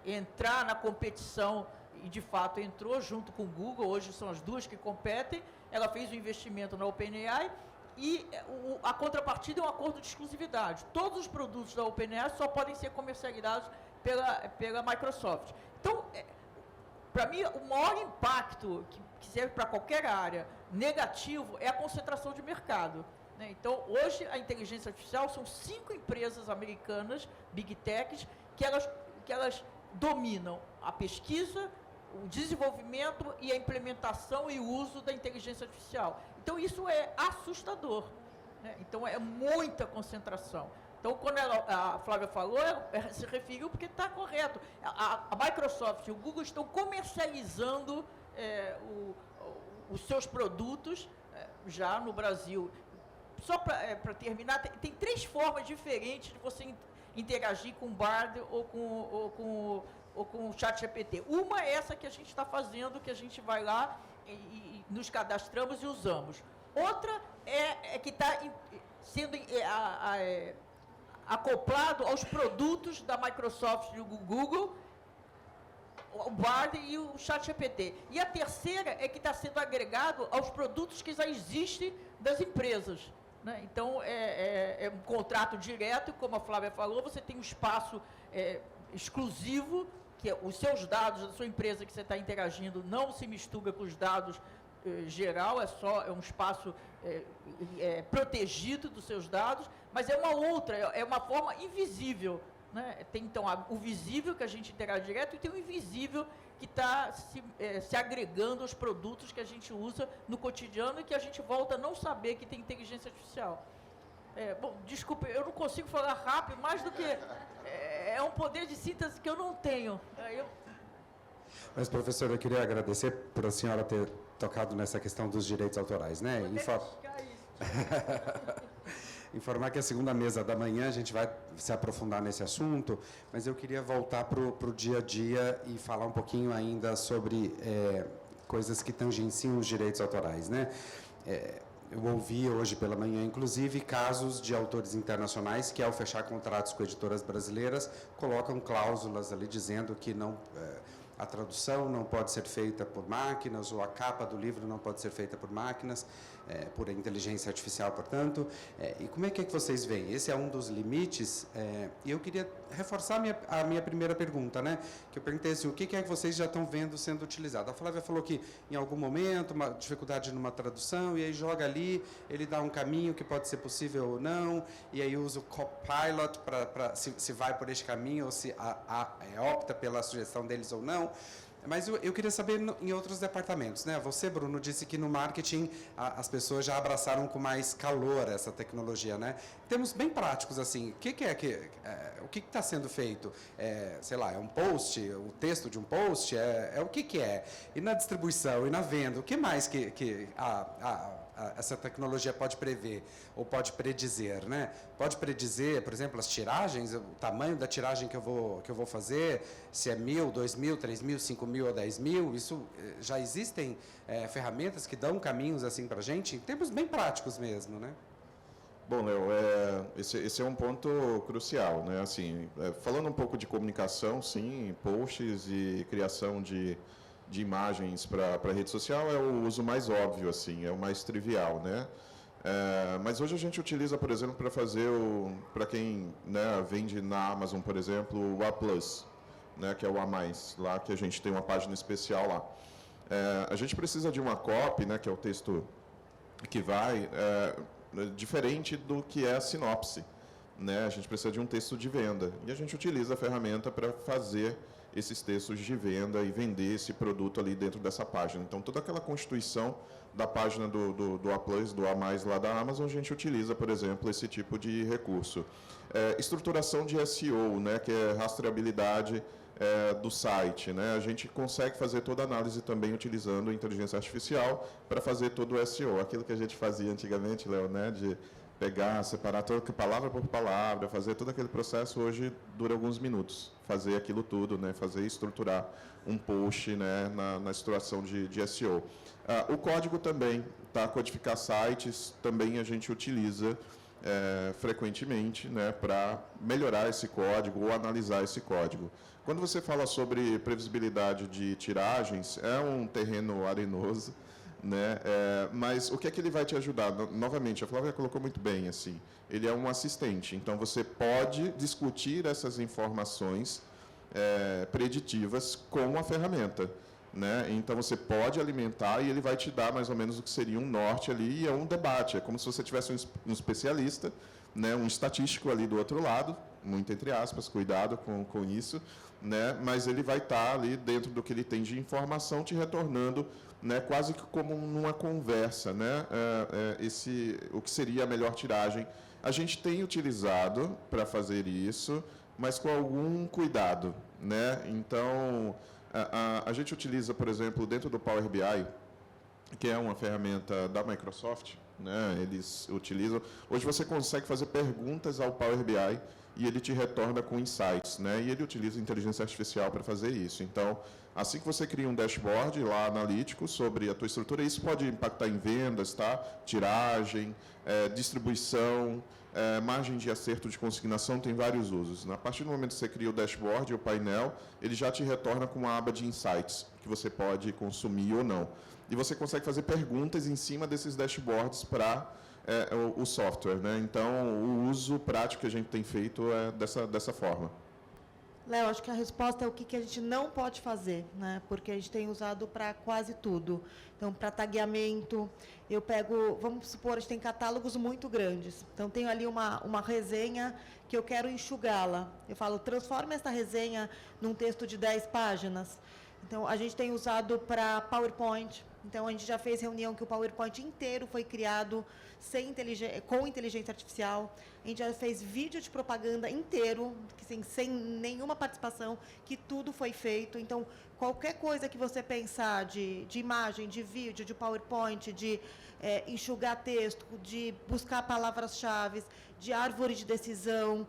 entrar na competição, e de fato entrou junto com o Google, hoje são as duas que competem, ela fez o investimento na OpenAI, e a contrapartida é um acordo de exclusividade. Todos os produtos da OpenAI só podem ser comercializados pela Microsoft. Então, para mim, o maior impacto que serve para qualquer área negativo é a concentração de mercado. Né? Então, hoje, a inteligência artificial são 5 empresas americanas, Big Techs, que elas dominam a pesquisa, o desenvolvimento e a implementação e uso da inteligência artificial. Então, isso é assustador, né? Então, é muita concentração. Então, quando a Flávia falou, se referiu porque está correto. A Microsoft e o Google estão comercializando os seus produtos já no Brasil. Só para terminar, tem 3 formas diferentes de você interagir com o Bard ou com o ChatGPT. Uma é essa que a gente está fazendo, que a gente vai lá e nos cadastramos e usamos. Outra é que está sendo acoplado aos produtos da Microsoft e do Google, o Bard e o ChatGPT. E a terceira é que está sendo agregado aos produtos que já existem das empresas, né? Então, é um contrato direto, como a Flávia falou, você tem um espaço exclusivo, que os seus dados da sua empresa que você está interagindo não se mistura com os dados geral, é um espaço protegido dos seus dados, mas é uma outra, é uma forma invisível, né? Tem, então, o visível, que a gente interage direto, e tem o invisível, que está se agregando aos produtos que a gente usa no cotidiano e que a gente volta a não saber que tem inteligência artificial. Bom, desculpe, eu não consigo falar rápido, mais do que... É um poder de síntese que eu não tenho. Mas, professor, eu queria agradecer por a senhora ter tocado nessa questão dos direitos autorais, né? Informar que a segunda mesa da manhã a gente vai se aprofundar nesse assunto, mas eu queria voltar para o dia a dia e falar um pouquinho ainda sobre coisas que tangenciam os direitos autorais, né? Eu ouvi hoje pela manhã, inclusive, casos de autores internacionais que, ao fechar contratos com editoras brasileiras, colocam cláusulas ali dizendo que a tradução não pode ser feita por máquinas, ou a capa do livro não pode ser feita por máquinas, por inteligência artificial, portanto. E como é que vocês veem? Esse é um dos limites, e eu queria reforçar a minha primeira pergunta, né? Que eu perguntei assim, o que é que vocês já estão vendo sendo utilizado? A Flávia falou que, em algum momento, uma dificuldade numa tradução, e aí joga ali, ele dá um caminho que pode ser possível ou não, e aí usa o Copilot para se vai por este caminho, ou se opta pela sugestão deles ou não. Mas eu queria saber em outros departamentos, né? Você, Bruno, disse que no marketing as pessoas já abraçaram com mais calor essa tecnologia, né? Temos bem práticos, assim, o que está sendo feito? Sei lá, é um post, o texto de um post? O que é? E na distribuição, e na venda, o que mais que essa tecnologia pode prever ou pode predizer, né? Pode predizer, por exemplo, as tiragens, o tamanho da tiragem que eu vou fazer, se é 1.000, 2.000, 3.000, 5.000 ou 10.000, isso já existem ferramentas que dão caminhos assim para a gente, em termos bem práticos mesmo, né? Bom, Léo, esse é um ponto crucial, né? Assim, falando um pouco de comunicação, sim, posts e criação de imagens para a rede social é o uso mais óbvio, assim, é o mais trivial, né? Mas hoje a gente utiliza, por exemplo, para fazer para quem, né, vende na Amazon, por exemplo, o A+, né, que é o A+, lá que a gente tem uma página especial lá. A gente precisa de uma copy, né, que é o texto que vai, diferente do que é a sinopse, né? A gente precisa de um texto de venda e a gente utiliza a ferramenta para fazer esses textos de venda e vender esse produto ali dentro dessa página. Então, toda aquela constituição da página do A+, do A+, lá da Amazon, a gente utiliza, por exemplo, esse tipo de recurso. Estruturação de SEO, né, que é rastreabilidade do site, né? A gente consegue fazer toda a análise também utilizando a inteligência artificial para fazer todo o SEO. Aquilo que a gente fazia antigamente, Léo, né, de pegar, separar toda palavra por palavra, fazer todo aquele processo, hoje dura alguns minutos. Fazer aquilo tudo, né, fazer e estruturar um post, né, na estruturação de SEO. O código também, tá? Codificar sites, também a gente utiliza frequentemente, né, para melhorar esse código ou analisar esse código. Quando você fala sobre previsibilidade de tiragens, é um terreno arenoso, né? Mas o que é que ele vai te ajudar? Novamente, a Flávia colocou muito bem, assim, ele é um assistente, então você pode discutir essas informações preditivas com a ferramenta, né? Então você pode alimentar e ele vai te dar mais ou menos o que seria um norte ali, e é um debate, é como se você tivesse um especialista, né, um estatístico ali do outro lado, muito entre aspas, cuidado com isso, né? Mas ele vai estar ali dentro do que ele tem de informação, te retornando, né, quase que como numa conversa, né? O que seria a melhor tiragem. A gente tem utilizado para fazer isso, mas com algum cuidado, né? Então, a gente utiliza, por exemplo, dentro do Power BI, que é uma ferramenta da Microsoft, né? Eles utilizam. Hoje você consegue fazer perguntas ao Power BI e ele te retorna com insights, né? E ele utiliza inteligência artificial para fazer isso. Então, assim que você cria um dashboard lá analítico sobre a tua estrutura, isso pode impactar em vendas, tá? Tiragem, distribuição, margem de acerto de consignação, tem vários usos. A partir do momento que você cria o dashboard, o painel, ele já te retorna com uma aba de insights, que você pode consumir ou não. E você consegue fazer perguntas em cima desses dashboards para o software, né? Então, o uso prático que a gente tem feito é dessa forma. Léo, acho que a resposta é o que a gente não pode fazer, né? Porque a gente tem usado para quase tudo. Então, para tagueamento, eu pego, vamos supor, a gente tem catálogos muito grandes. Então, tenho ali uma resenha que eu quero enxugá-la. Eu falo, transforme essa resenha num texto de 10 páginas. Então, a gente tem usado para PowerPoint. Então, a gente já fez reunião que o PowerPoint inteiro foi criado com inteligência artificial. A gente já fez vídeo de propaganda inteiro, sem nenhuma participação, que tudo foi feito. Então, qualquer coisa que você pensar de imagem, de vídeo, de PowerPoint, de enxugar texto, de buscar palavras-chave, de árvore de decisão,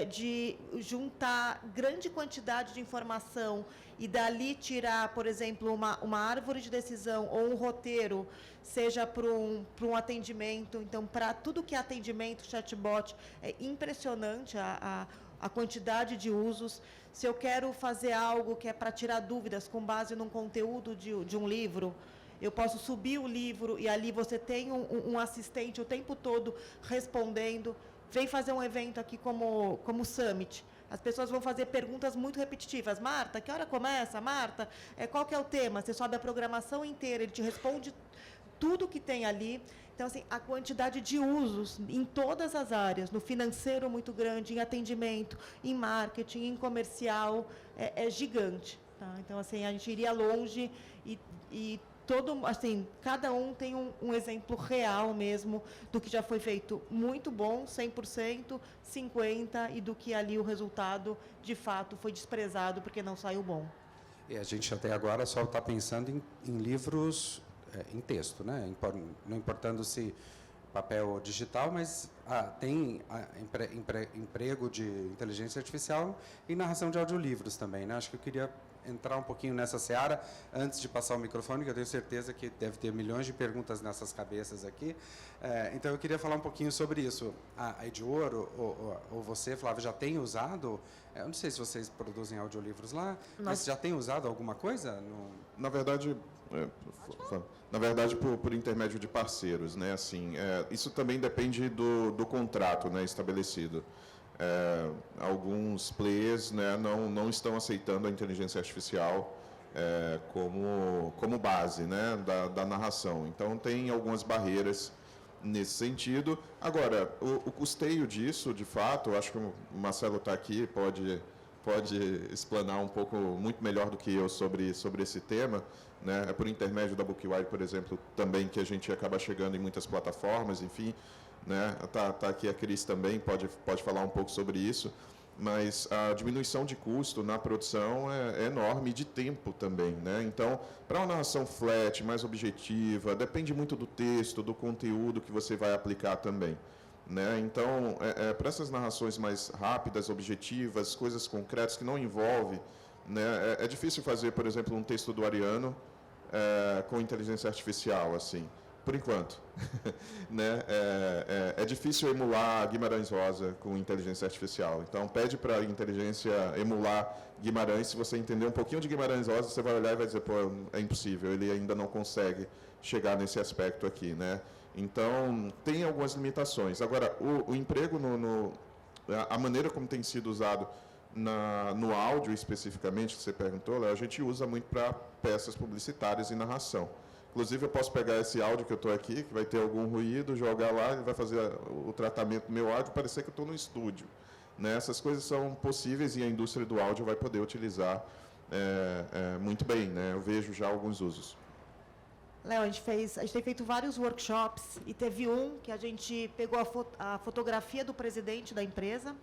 de juntar grande quantidade de informação e dali tirar, por exemplo, uma árvore de decisão ou um roteiro, seja para um atendimento. Então, para tudo que é atendimento, chatbot, é impressionante a quantidade de usos. Se eu quero fazer algo que é para tirar dúvidas com base num conteúdo de um livro, eu posso subir o livro e ali você tem um assistente o tempo todo respondendo. Vem fazer um evento aqui como o Summit. As pessoas vão fazer perguntas muito repetitivas. Marta, que hora começa? Marta, qual que é o tema? Você sobe a programação inteira, ele te responde tudo que tem ali. Então, assim, a quantidade de usos em todas as áreas, no financeiro muito grande, em atendimento, em marketing, em comercial, é gigante. Tá? Então, assim, a gente iria longe e cada um tem um exemplo real mesmo do que já foi feito muito bom, 100%, 50%, e do que ali o resultado, de fato, foi desprezado porque não saiu bom. E a gente até agora só está pensando em livros em texto, né? Não importando se papel ou digital, mas tem emprego de inteligência artificial e narração de audiolivros também, né? Acho que eu queria entrar um pouquinho nessa seara antes de passar o microfone, que eu tenho certeza que deve ter milhões de perguntas nessas cabeças aqui. Então, eu queria falar um pouquinho sobre isso. A Edior, ou você, Flávio, já tem usado? Eu não sei se vocês produzem audiolivros lá, mas já tem usado alguma coisa? Na verdade, por intermédio de parceiros, né? Assim, isso também depende do contrato, né, estabelecido. Alguns players, né, não estão aceitando a inteligência artificial como base, né, da narração. Então, tem algumas barreiras nesse sentido. Agora, o custeio disso, de fato, acho que o Marcelo está aqui, pode explanar um pouco, muito melhor do que eu sobre esse tema, né? É por intermédio da Bookwire, por exemplo, também que a gente acaba chegando em muitas plataformas, enfim, né? Tá aqui a Cris também, pode falar um pouco sobre isso, mas a diminuição de custo na produção é enorme, e de tempo também, né? Então, para uma narração flat, mais objetiva, depende muito do texto, do conteúdo que você vai aplicar também, né? Então, para essas narrações mais rápidas, objetivas, coisas concretas que não envolvem, né? É difícil fazer, por exemplo, um texto do Ariano com inteligência artificial, assim, por enquanto. Né? É difícil emular Guimarães Rosa com inteligência artificial. Então, pede para a inteligência emular Guimarães. Se você entender um pouquinho de Guimarães Rosa, você vai olhar e vai dizer, pô, é impossível, ele ainda não consegue chegar nesse aspecto aqui, né? Então, tem algumas limitações. Agora, o emprego, a maneira como tem sido usado no áudio especificamente, que você perguntou, a gente usa muito para peças publicitárias e narração. Inclusive, eu posso pegar esse áudio que eu estou aqui, que vai ter algum ruído, jogar lá, ele vai fazer o tratamento do meu áudio, parecer que eu estou no estúdio, né? Essas coisas são possíveis e a indústria do áudio vai poder utilizar muito bem, né? Eu vejo já alguns usos. Léo, a gente tem feito vários workshops e teve um que a gente pegou a fotografia do presidente da empresa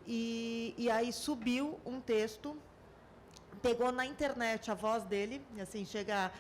e aí subiu um texto, pegou na internet a voz dele, e assim chega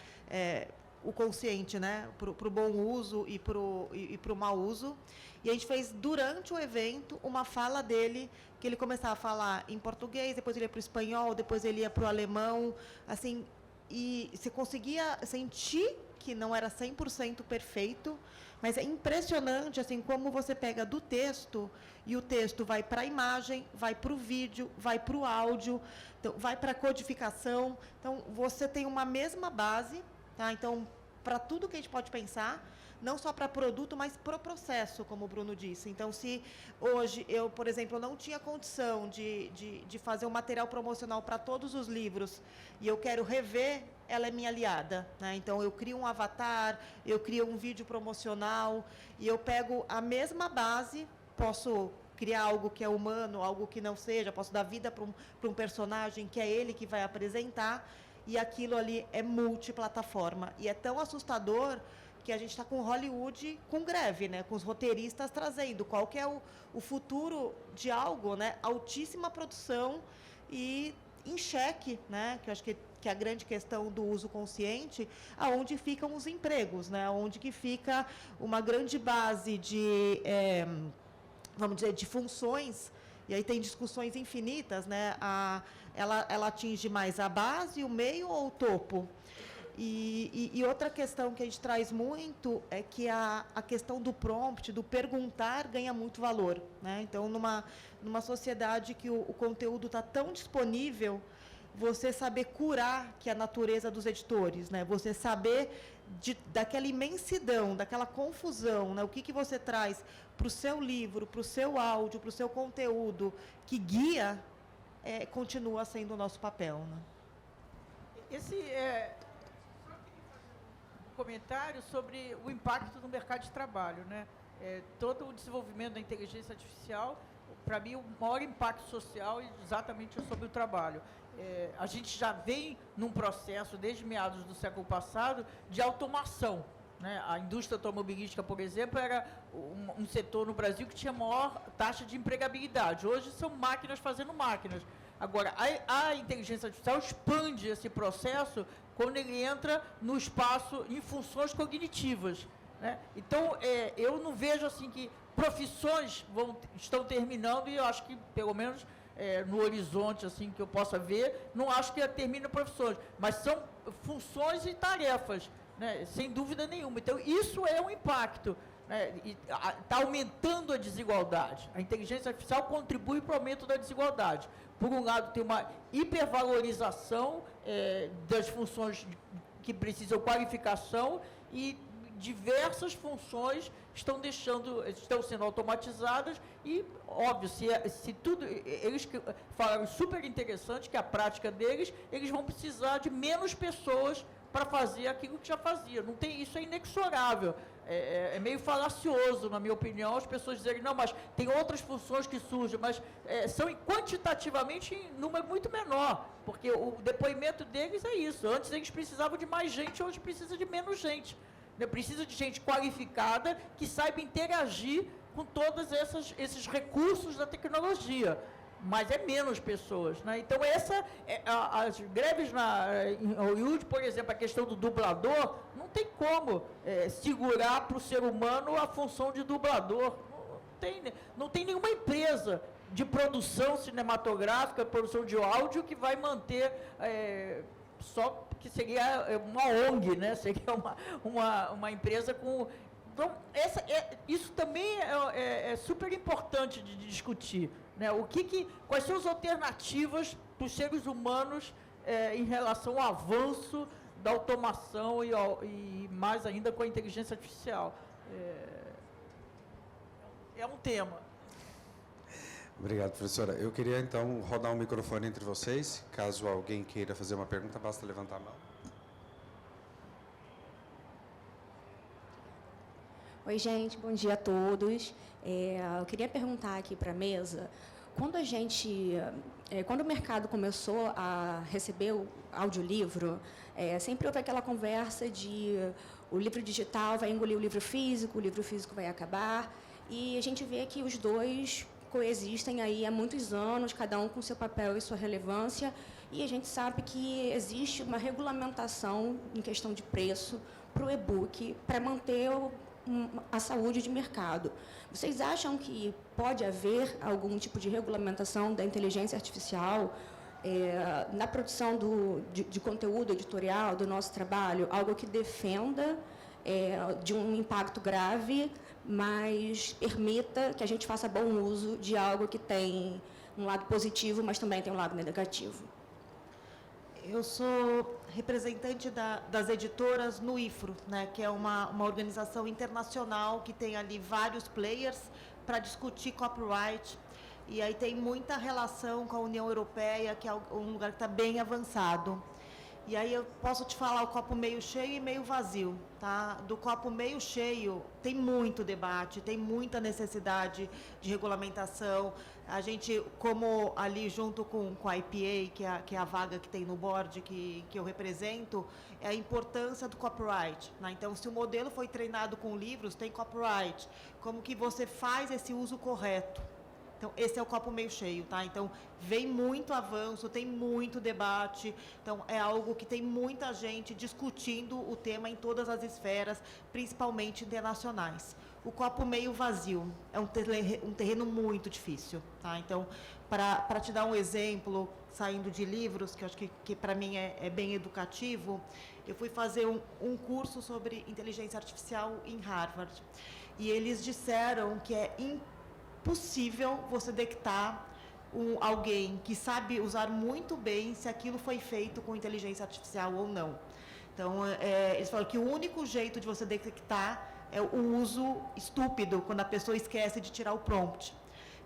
o consciente, né, para o bom uso e para o mau uso. E a gente fez, durante o evento, uma fala dele, que ele começava a falar em português, depois ele ia para o espanhol, depois ele ia para o alemão, assim, e você conseguia sentir que não era 100% perfeito, mas é impressionante assim como você pega do texto e o texto vai para a imagem, vai para o vídeo, vai para o áudio, então, vai para a codificação. Então, você tem uma mesma base, tá? Então, para tudo que a gente pode pensar, não só para produto, mas para o processo, como o Bruno disse. Então, se hoje eu, por exemplo, não tinha condição de fazer um material promocional para todos os livros e eu quero rever, ela é minha aliada, né? Então, eu crio um avatar, eu crio um vídeo promocional e eu pego a mesma base, posso criar algo que é humano, algo que não seja, posso dar vida para um personagem que é ele que vai apresentar, e aquilo ali é multiplataforma. E é tão assustador que a gente está com Hollywood com greve, né? Com os roteiristas trazendo qual que é o futuro de algo, né? Altíssima produção e em xeque, né? Que eu acho que é a grande questão do uso consciente, aonde ficam os empregos, né? Onde que fica uma grande base de, vamos dizer, de funções, e aí tem discussões infinitas, né? Ela atinge mais a base, o meio ou o topo? E outra questão que a gente traz muito é que a questão do prompt, do perguntar, ganha muito valor, né? Então, numa sociedade que o conteúdo está tão disponível, você saber curar, que é a natureza dos editores, né? Você saber daquela imensidão, daquela confusão, né? O que você traz para o seu livro, para o seu áudio, para o seu conteúdo, que guia, continua sendo o nosso papel, né? Comentário sobre o impacto no mercado de trabalho, né? Todo o desenvolvimento da inteligência artificial, para mim, o maior impacto social é exatamente sobre o trabalho. A gente já vem num processo, desde meados do século passado, de automação, né? A indústria automobilística, por exemplo, era um setor no Brasil que tinha maior taxa de empregabilidade. Hoje são máquinas fazendo máquinas. Agora, a inteligência artificial expande esse processo quando ele entra no espaço em funções cognitivas, né? Então, eu não vejo assim que profissões estão terminando, e eu acho que, pelo menos, no horizonte assim que eu possa ver, não acho que termina profissões, mas são funções e tarefas, né? Sem dúvida nenhuma. Então, isso é um impacto, né? Está aumentando a desigualdade. A inteligência artificial contribui para o aumento da desigualdade. Por um lado, tem uma hipervalorização das funções que precisam qualificação, e diversas funções estão sendo automatizadas e, óbvio, se tudo, eles falaram super interessante que a prática deles, eles vão precisar de menos pessoas para fazer aquilo que já fazia. Não tem, isso é inexorável. É meio falacioso, na minha opinião, as pessoas dizerem, não, mas tem outras funções que surgem, mas são quantitativamente em número muito menor, porque o depoimento deles é isso. Antes eles precisavam de mais gente, hoje precisa de menos gente. Precisa de gente qualificada que saiba interagir com todos esses recursos da tecnologia, mas é menos pessoas, né? Então, as greves em Hollywood, por exemplo, a questão do dublador, não tem como segurar para o ser humano a função de dublador. Não tem nenhuma empresa de produção cinematográfica, produção de áudio, que vai manter... só que seria uma ONG, né? Seria uma empresa com... Então, isso também é super importante de discutir, né? Quais são as alternativas dos seres humanos em relação ao avanço da automação e mais ainda com a inteligência artificial? É um tema. Obrigado, professora. Eu queria, então, rodar o microfone entre vocês. Caso alguém queira fazer uma pergunta, basta levantar a mão. Oi, gente. Bom dia a todos. Eu queria perguntar aqui para a mesa Quando o mercado começou a receber o audiolivro, sempre houve aquela conversa de o livro digital vai engolir o livro físico vai acabar, e a gente vê que os dois coexistem aí há muitos anos, cada um com seu papel e sua relevância, e a gente sabe que existe uma regulamentação em questão de preço para o e-book, para manter a saúde de mercado. Vocês acham que pode haver algum tipo de regulamentação da inteligência artificial na produção de conteúdo editorial do nosso trabalho, algo que defenda de um impacto grave, mas permita que a gente faça bom uso de algo que tem um lado positivo, mas também tem um lado negativo? Eu sou representante das editoras no IFRO, né, que é uma organização internacional que tem ali vários players para discutir copyright. E aí tem muita relação com a União Europeia, que é um lugar que está bem avançado. E aí eu posso te falar o copo meio cheio e meio vazio, tá? Do copo meio cheio tem muito debate, tem muita necessidade de regulamentação. A gente, como ali junto com a IPA, que é a vaga que tem no board que eu represento, é a importância do copyright, né? Então, se o modelo foi treinado com livros, tem copyright. Como que você faz esse uso correto? Então, esse é o copo meio cheio, tá? Então, vem muito avanço, tem muito debate. Então, é algo que tem muita gente discutindo o tema em todas as esferas, principalmente internacionais. O copo meio vazio é um terreno muito difícil, tá? Então, para te dar um exemplo, saindo de livros, que eu acho que para mim é bem educativo, eu fui fazer um curso sobre inteligência artificial em Harvard. E eles disseram que é impossível você detectar alguém que sabe usar muito bem se aquilo foi feito com inteligência artificial ou não. Então, eles falam que o único jeito de você detectar é o uso estúpido, quando a pessoa esquece de tirar o prompt.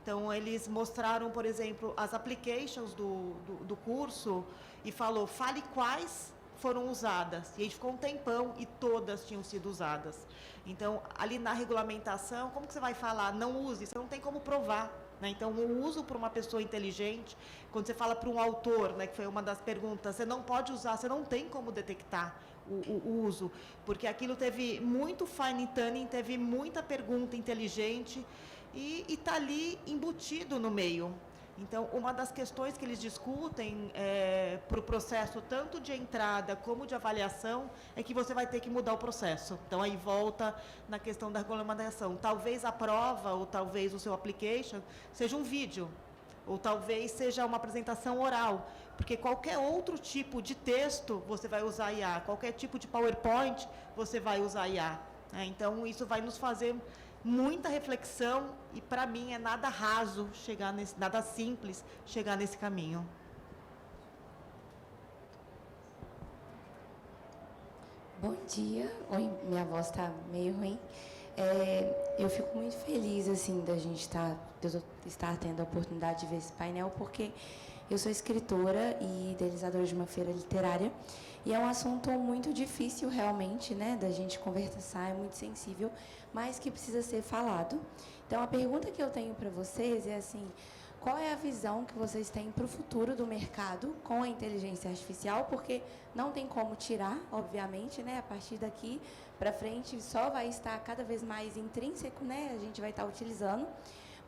Então, eles mostraram, por exemplo, as applications do curso e fale quais foram usadas. E a gente ficou um tempão e todas tinham sido usadas. Então, ali na regulamentação, como que você vai falar, não use? Você não tem como provar, né? Então, o uso para uma pessoa inteligente, quando você fala para um autor, né, que foi uma das perguntas, você não pode usar, você não tem como detectar o uso, porque aquilo teve muito fine tuning, teve muita pergunta inteligente e está ali embutido no meio. Então, uma das questões que eles discutem para o processo, tanto de entrada como de avaliação, é que você vai ter que mudar o processo. Então, aí volta na questão da regulamentação. Talvez a prova, ou talvez o seu application, seja um vídeo, ou talvez seja uma apresentação oral, porque qualquer outro tipo de texto você vai usar IA, qualquer tipo de PowerPoint você vai usar IA. Então, isso vai nos fazer muita reflexão e, para mim, é nada raso chegar nada simples chegar nesse caminho. Bom dia. Oi, minha voz está meio ruim. Eu fico muito feliz assim de eu estar tendo a oportunidade de ver esse painel, porque eu sou escritora e idealizadora de uma feira literária e é um assunto muito difícil realmente, né, da gente conversar, é muito sensível, mas que precisa ser falado. Então, a pergunta que eu tenho para vocês é assim: qual é a visão que vocês têm para o futuro do mercado com a inteligência artificial? Porque não tem como tirar, obviamente, né? A partir daqui para frente só vai estar cada vez mais intrínseco, né? A gente vai estar utilizando.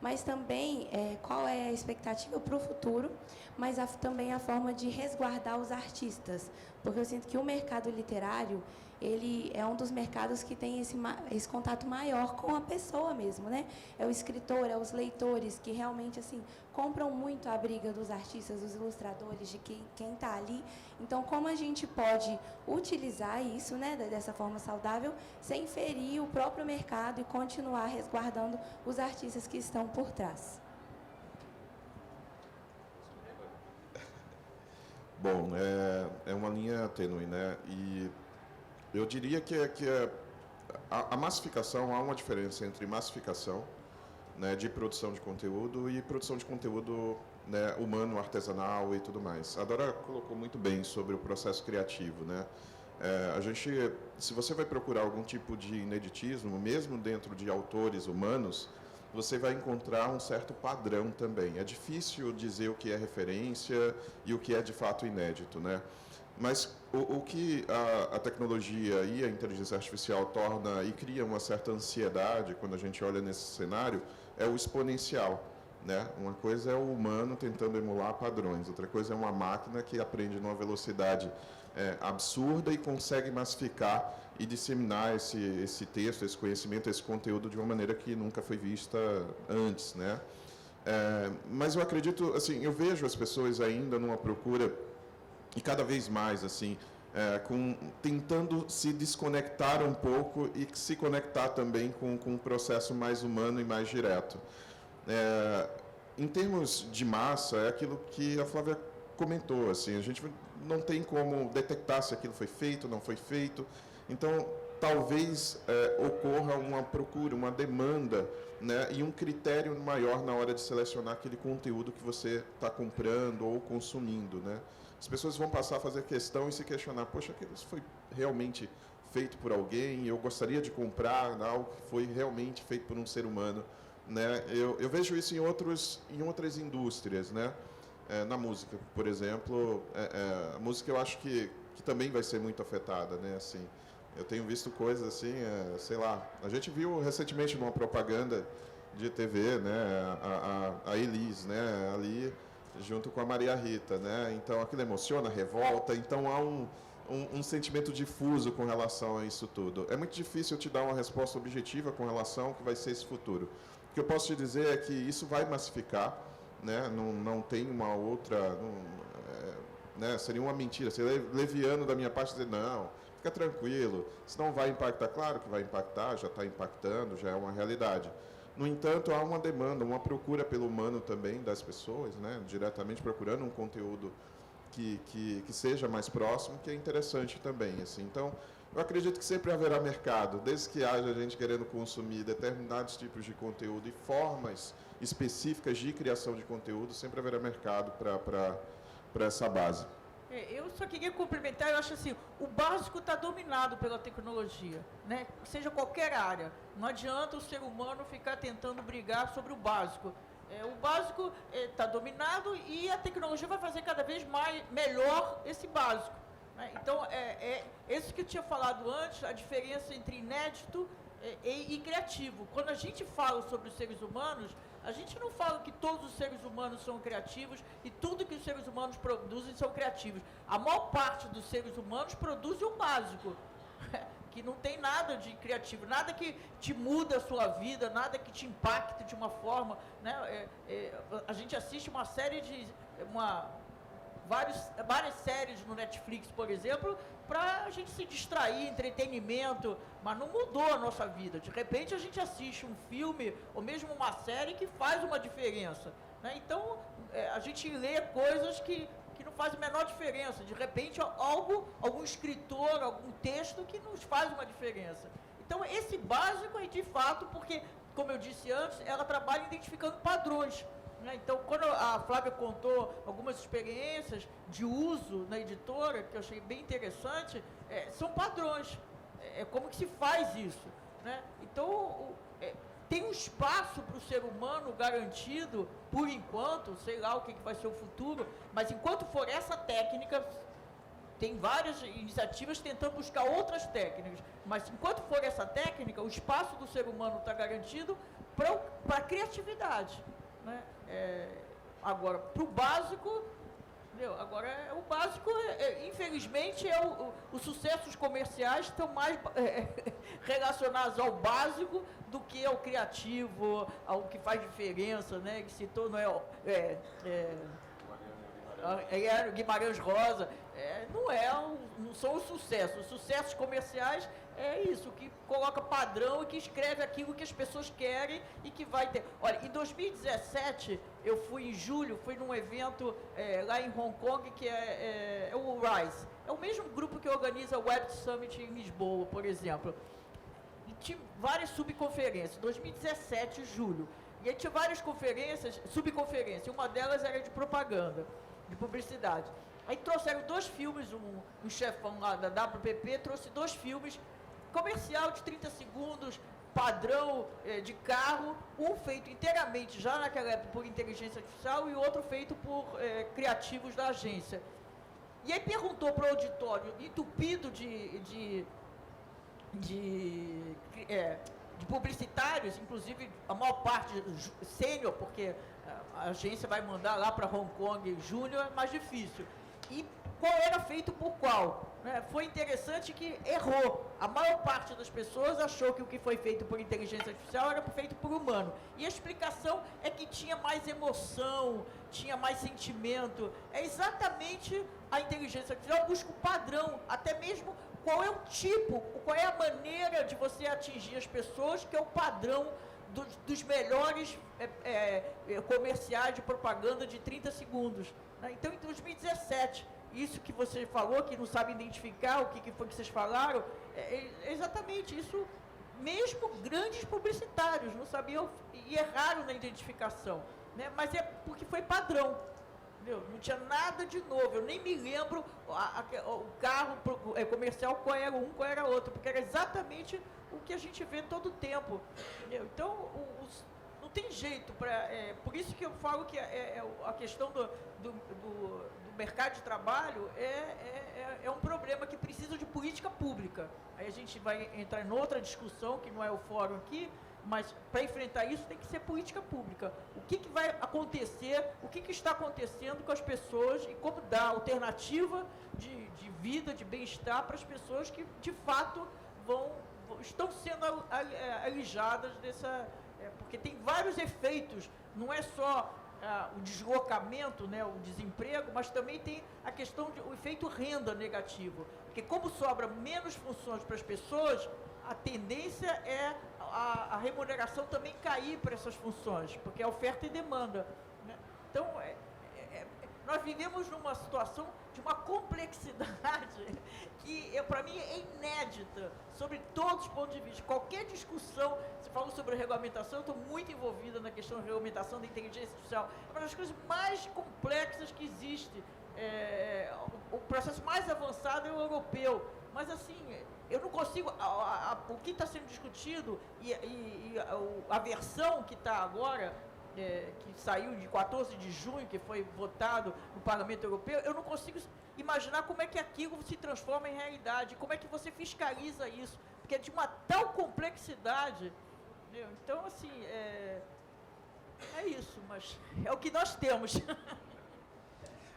Mas também qual é a expectativa para o futuro, mas também a forma de resguardar os artistas. Porque eu sinto que o mercado literário, ele é um dos mercados que tem esse contato maior com a pessoa mesmo, né? É o escritor, é os leitores que realmente assim compram muito a briga dos artistas, dos ilustradores, de quem está ali. Então, como a gente pode utilizar isso, né, dessa forma saudável, sem ferir o próprio mercado e continuar resguardando os artistas que estão por trás? Bom, é uma linha tênue, né? E eu diria que a massificação, há uma diferença entre massificação, né, de produção de conteúdo e produção de conteúdo, né, humano, artesanal e tudo mais. A Dora colocou muito bem sobre o processo criativo, né? Se você vai procurar algum tipo de ineditismo, mesmo dentro de autores humanos, você vai encontrar um certo padrão também. É difícil dizer o que é referência e o que é de fato inédito, né? Mas o que a tecnologia e a inteligência artificial torna e cria uma certa ansiedade quando a gente olha nesse cenário é o exponencial, né? Uma coisa é o humano tentando emular padrões, outra coisa é uma máquina que aprende numa velocidade absurda e consegue massificar e disseminar esse texto, esse conhecimento, esse conteúdo de uma maneira que nunca foi vista antes, né? Mas eu acredito, assim, eu vejo as pessoas ainda numa procura e cada vez mais, assim, tentando se desconectar um pouco e se conectar também com um processo mais humano e mais direto. Em termos de massa, é aquilo que a Flávia comentou, assim, a gente não tem como detectar se aquilo foi feito ou não foi feito. Então, talvez ocorra uma procura, uma demanda, né, e um critério maior na hora de selecionar aquele conteúdo que você está comprando ou consumindo, né? As pessoas vão passar a fazer questão e se questionar, poxa, aquilo foi realmente feito por alguém? Eu gostaria de comprar algo que foi realmente feito por um ser humano, né? Eu vejo isso em outras indústrias, né? Na música, por exemplo, a música eu acho que também vai ser muito afetada, né? Assim, eu tenho visto coisas assim, sei lá, a gente viu recentemente numa propaganda de TV, né? A Elis, né? Ali junto com a Maria Rita, né? Então aquilo emociona, revolta, então há um sentimento difuso com relação a isso tudo. É muito difícil eu te dar uma resposta objetiva com relação ao que vai ser esse futuro. O que eu posso te dizer é que isso vai massificar, né? Não tem uma outra, né? Seria uma mentira, seria leviano da minha parte dizer não, fica tranquilo, isso não vai impactar. Claro que vai impactar, já está impactando, já é uma realidade. No entanto, há uma demanda, uma procura pelo humano também das pessoas, né? Diretamente procurando um conteúdo que seja mais próximo, que é interessante também, assim. Então, eu acredito que sempre haverá mercado, desde que haja gente querendo consumir determinados tipos de conteúdo e formas específicas de criação de conteúdo, sempre haverá mercado para essa base. Eu só queria complementar, eu acho assim, o básico está dominado pela tecnologia, né? Seja qualquer área. Não adianta o ser humano ficar tentando brigar sobre o básico. O básico está dominado e a tecnologia vai fazer cada vez melhor esse básico, né? Então, isso que eu tinha falado antes, a diferença entre inédito e criativo. Quando a gente fala sobre os seres humanos, a gente não fala que todos os seres humanos são criativos e tudo que os seres humanos produzem são criativos. A maior parte dos seres humanos produzem o básico, que não tem nada de criativo, nada que te muda a sua vida, nada que te impacte de uma forma, né? A gente assiste uma série de... várias séries no Netflix, por exemplo, para a gente se distrair, entretenimento, mas não mudou a nossa vida. De repente a gente assiste um filme ou mesmo uma série que faz uma diferença, né? Então a gente lê coisas que não fazem a menor diferença. De repente algum escritor, algum texto que nos faz uma diferença. Então esse básico é de fato, porque, como eu disse antes, ela trabalha identificando padrões. Então, quando a Flávia contou algumas experiências de uso na editora, que eu achei bem interessante, são padrões. Como que se faz isso, né? Então, tem um espaço para o ser humano garantido, por enquanto, sei lá o que vai ser o futuro, mas enquanto for essa técnica, tem várias iniciativas tentando buscar outras técnicas, mas enquanto for essa técnica, o espaço do ser humano está garantido para a criatividade, né? Agora, para o básico, entendeu? Agora, o básico, infelizmente, os sucessos comerciais estão mais relacionados ao básico do que ao criativo, ao que faz diferença, né? Que citou, não Guimarães Rosa, não são os sucessos. Os sucessos comerciais é isso, que coloca padrão e que escreve aquilo que as pessoas querem e que vai ter. Olha, em 2017, eu fui em julho, fui num evento lá em Hong Kong, que é o RISE. É o mesmo grupo que organiza o Web Summit em Lisboa, por exemplo. E tinha várias subconferências, 2017, julho. E aí tinha várias subconferências, uma delas era de propaganda, de publicidade. Aí trouxeram 2 filmes, um chefão lá da WPP trouxe 2 filmes, comercial de 30 segundos, padrão de carro, um feito inteiramente, já naquela época, por inteligência artificial, e outro feito por criativos da agência. E aí perguntou para o auditório, entupido de publicitários, inclusive a maior parte sênior, porque a agência vai mandar lá para Hong Kong júnior, é mais difícil. E qual era feito por qual? Foi interessante que errou. A maior parte das pessoas achou que o que foi feito por inteligência artificial era feito por humano. E a explicação é que tinha mais emoção, tinha mais sentimento. É exatamente a inteligência artificial busca o padrão, até mesmo qual é o tipo, qual é a maneira de você atingir as pessoas, que é o padrão dos melhores comerciais de propaganda de 30 segundos. Então, em 2017, isso que você falou, que não sabe identificar o que foi que vocês falaram, é exatamente isso. Mesmo grandes publicitários não sabiam e erraram na identificação, né? Mas é porque foi padrão. Entendeu? Não tinha nada de novo. Eu nem me lembro o carro comercial qual era um, qual era outro, porque era exatamente o que a gente vê todo o tempo. Entendeu? Então, não tem jeito. Por isso que eu falo que a questão do mercado de trabalho é um problema que precisa de política pública. Aí a gente vai entrar em outra discussão, que não é o fórum aqui, mas para enfrentar isso tem que ser política pública. O que vai acontecer, o que está acontecendo com as pessoas e como dar alternativa de vida, de bem-estar para as pessoas que, de fato, estão sendo alijadas dessa... porque tem vários efeitos, não é só o deslocamento, né, o desemprego, mas também tem a questão do efeito renda negativo. Porque como sobra menos funções para as pessoas, a tendência é a remuneração também cair para essas funções, porque é oferta e demanda, né? Então, nós vivemos numa situação de uma complexidade que, para mim, é inédita, sobre todos os pontos de vista. Qualquer discussão, você falou sobre regulamentação, eu estou muito envolvida na questão da regulamentação da inteligência artificial. É uma das coisas mais complexas que existe. O processo mais avançado é o europeu, mas, assim, eu não consigo... o que está sendo discutido e a versão que está agora... que saiu de 14 de junho, que foi votado no Parlamento Europeu, eu não consigo imaginar como é que aquilo se transforma em realidade, como é que você fiscaliza isso, porque é de uma tal complexidade, entendeu? Então, assim, é isso, mas é o que nós temos.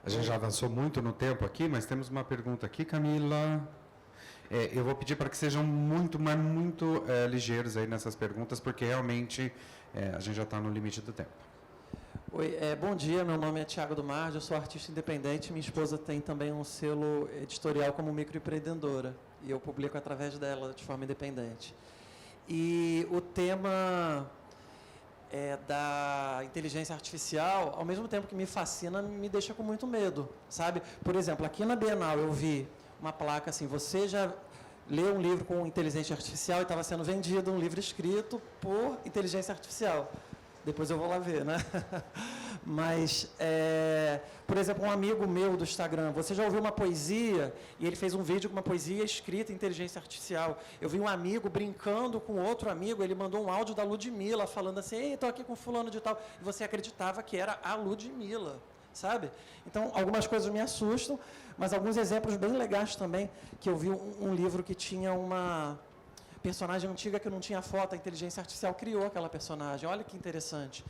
A gente já avançou muito no tempo aqui, mas temos uma pergunta aqui, Camila. Eu vou pedir para que sejam muito, mas muito ligeiros aí nessas perguntas, porque realmente a gente já está no limite do tempo. Oi, bom dia, meu nome é Tiago do Mar, eu sou artista independente, minha esposa tem também um selo editorial como microempreendedora, e eu publico através dela de forma independente. E o tema da inteligência artificial, ao mesmo tempo que me fascina, me deixa com muito medo, sabe? Por exemplo, aqui na Bienal eu vi uma placa assim, você já leu um livro com inteligência artificial e estava sendo vendido um livro escrito por inteligência artificial. Depois eu vou lá ver, né? Mas, por exemplo, um amigo meu do Instagram, você já ouviu uma poesia e ele fez um vídeo com uma poesia escrita em inteligência artificial. Eu vi um amigo brincando com outro amigo, ele mandou um áudio da Ludmilla falando assim, ei, estou aqui com fulano de tal, e você acreditava que era a Ludmilla, sabe? Então, algumas coisas me assustam, mas alguns exemplos bem legais também, que eu vi um livro que tinha uma personagem antiga que não tinha foto, a inteligência artificial criou aquela personagem. Olha que interessante.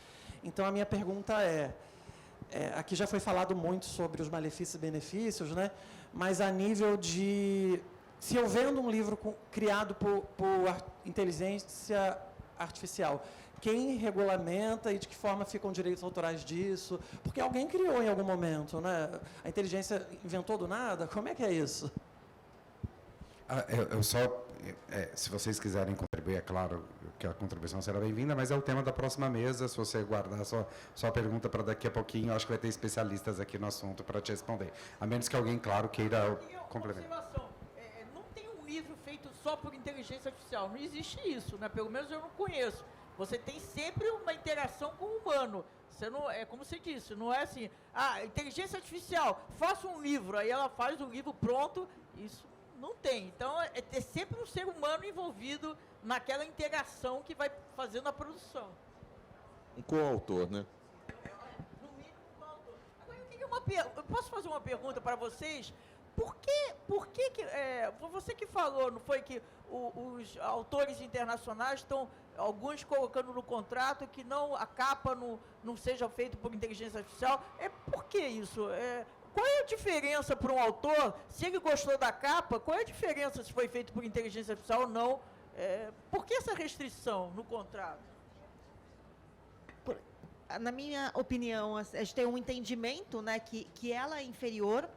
Então, a minha pergunta aqui já foi falado muito sobre os malefícios e benefícios, né? Mas a nível de... Se eu vendo um livro criado por inteligência artificial, quem regulamenta e de que forma ficam direitos autorais disso? Porque alguém criou em algum momento, né? A inteligência inventou do nada? Como é que é isso? Se vocês quiserem contribuir, é claro que a contribuição será bem-vinda, mas é o tema da próxima mesa. Se você guardar sua pergunta para daqui a pouquinho, eu acho que vai ter especialistas aqui no assunto para te responder. A menos que alguém, claro, queira complementar. Não tem um livro feito só por inteligência artificial. Não existe isso, né? Pelo menos eu não conheço. Você tem sempre uma interação com o humano. Você não, como você disse, não é assim, inteligência artificial, faça um livro, aí ela faz o livro pronto. Isso Não tem. Então, é sempre um ser humano envolvido naquela interação que vai fazendo a produção. Um coautor, né? No mínimo, um autor. Agora, eu posso fazer uma pergunta para vocês? Por que foi você que falou, não foi que os autores internacionais estão, alguns colocando no contrato que a capa não seja feita por inteligência artificial? Por que isso? Qual é a diferença para um autor, se ele gostou da capa, qual é a diferença se foi feito por inteligência artificial ou não? Por que essa restrição no contrato? Na minha opinião, a gente tem um entendimento, né, que ela é inferior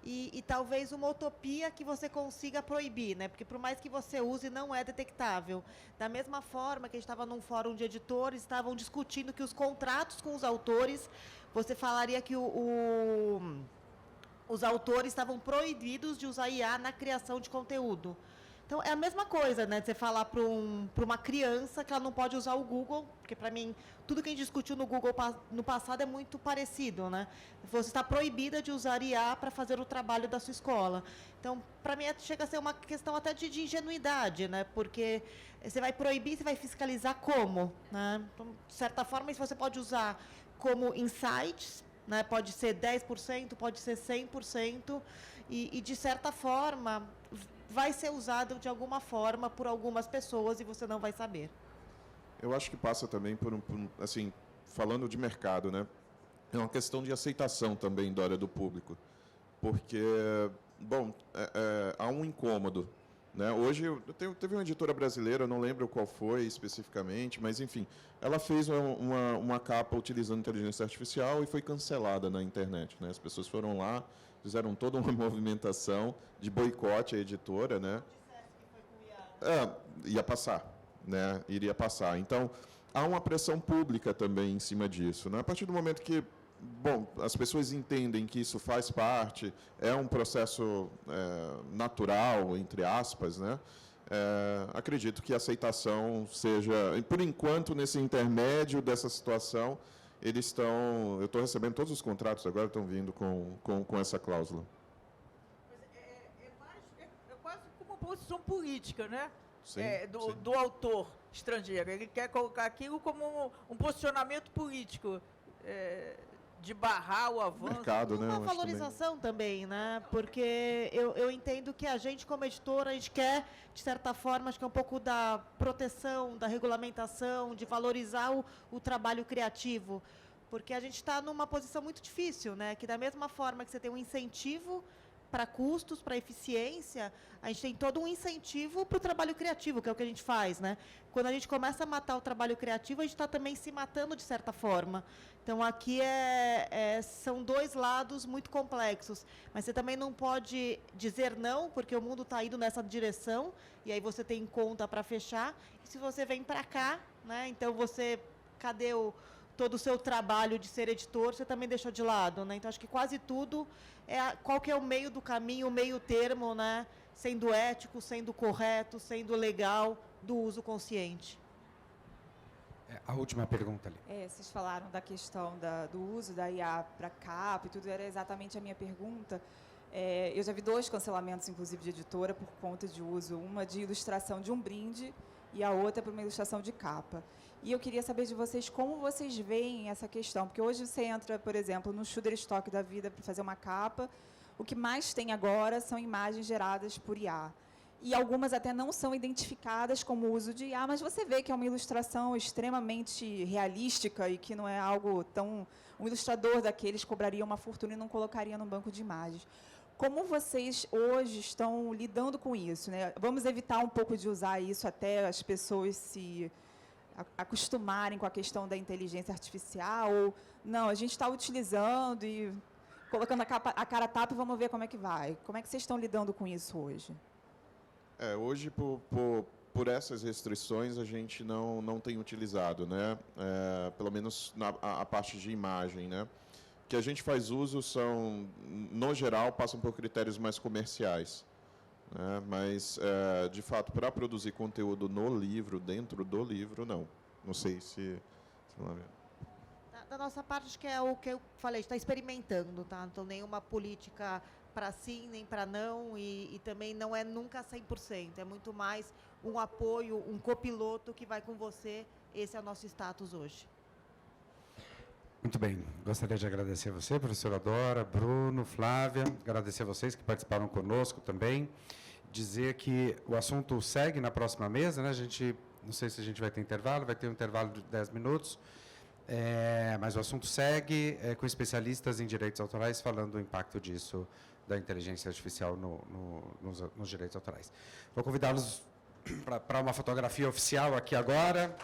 e talvez uma utopia que você consiga proibir, né, porque por mais que você use, não é detectável. Da mesma forma que a gente estava num fórum de editores, estavam discutindo que os contratos com os autores, você falaria que os autores estavam proibidos de usar IA na criação de conteúdo. Então, é a mesma coisa, né? De você falar para uma criança que ela não pode usar o Google, porque, para mim, tudo que a gente discutiu no Google no passado é muito parecido, né? Você está proibida de usar IA para fazer o trabalho da sua escola. Então, para mim, chega a ser uma questão até de ingenuidade, né? Porque você vai proibir, você vai fiscalizar como, né? Então, de certa forma, isso você pode usar como insights, né? Pode ser 10%, pode ser 100%, e de certa forma vai ser usado de alguma forma por algumas pessoas e você não vai saber. Eu acho que passa também assim, falando de mercado, né? É uma questão de aceitação também, Dória, do público. Porque, bom, há um incômodo, né? Hoje, teve uma editora brasileira, eu não lembro qual foi especificamente, mas, enfim, ela fez uma capa utilizando inteligência artificial e foi cancelada na internet, né? As pessoas foram lá, fizeram toda uma movimentação de boicote à editora, né? Ia passar, né? Iria passar. Então, há uma pressão pública também em cima disso, né? A partir do momento que, bom, as pessoas entendem que isso faz parte, é um processo natural, entre aspas, né? Acredito que a aceitação seja, por enquanto, nesse intermédio dessa situação, eu estou recebendo todos os contratos agora, estão vindo com essa cláusula. É quase como uma posição política, né? Sim, sim. Do autor estrangeiro. Ele quer colocar aquilo como um posicionamento político, de barrar o avanço. Mercado, né? Uma valorização também, né? Porque eu entendo que a gente, como editora, a gente quer, de certa forma, acho que é um pouco da proteção, da regulamentação, de valorizar o trabalho criativo. Porque a gente está numa posição muito difícil, né? Que da mesma forma que você tem um incentivo para custos, para eficiência, a gente tem todo um incentivo para o trabalho criativo, que é o que a gente faz, né? Quando a gente começa a matar o trabalho criativo, a gente está também se matando de certa forma. Então, aqui são dois lados muito complexos, mas você também não pode dizer não, porque o mundo está indo nessa direção, e aí você tem conta para fechar, e se você vem para cá, né? Então, cadê todo o seu trabalho de ser editor, você também deixou de lado, né? Então, acho que quase tudo qual que é o meio do caminho, o meio termo, né? Sendo ético, sendo correto, sendo legal, do uso consciente. A última pergunta ali. Vocês falaram da questão do uso da IA para capa e tudo, era exatamente a minha pergunta. Eu já vi 2 cancelamentos, inclusive, de editora por conta de uso, uma de ilustração de um brinde e a outra para uma ilustração de capa. E eu queria saber de vocês como vocês veem essa questão, porque hoje você entra, por exemplo, no Shutterstock da vida para fazer uma capa, o que mais tem agora são imagens geradas por IA. E algumas até não são identificadas como uso de IA, mas você vê que é uma ilustração extremamente realística e que não é algo tão... Um ilustrador daqueles cobraria uma fortuna e não colocaria no banco de imagens. Como vocês hoje estão lidando com isso, né? Vamos evitar um pouco de usar isso até as pessoas se acostumarem com a questão da inteligência artificial, ou não, a gente está utilizando e colocando a cara a tapa e vamos ver como é que vai. Como é que vocês estão lidando com isso hoje? Hoje, por essas restrições, a gente não tem utilizado, né? Pelo menos a parte de imagem, né? Que a gente faz uso são, no geral, passam por critérios mais comerciais, né? Mas, de fato, para produzir conteúdo no livro, dentro do livro, não. Não sei se não Da nossa parte, acho que é o que eu falei, está experimentando, tá? Então, nenhuma política para sim, nem para não, e também não é nunca 100%. É muito mais um apoio, um copiloto que vai com você. Esse é o nosso status hoje. Muito bem. Gostaria de agradecer a você, professora Dora, Bruno, Flávia, agradecer a vocês que participaram conosco também, dizer que o assunto segue na próxima mesa, né? A gente, não sei se a gente vai ter intervalo, vai ter um intervalo de 10 minutos, mas o assunto segue com especialistas em direitos autorais falando do impacto disso, da inteligência artificial nos direitos autorais. Vou convidá-los para uma fotografia oficial aqui agora.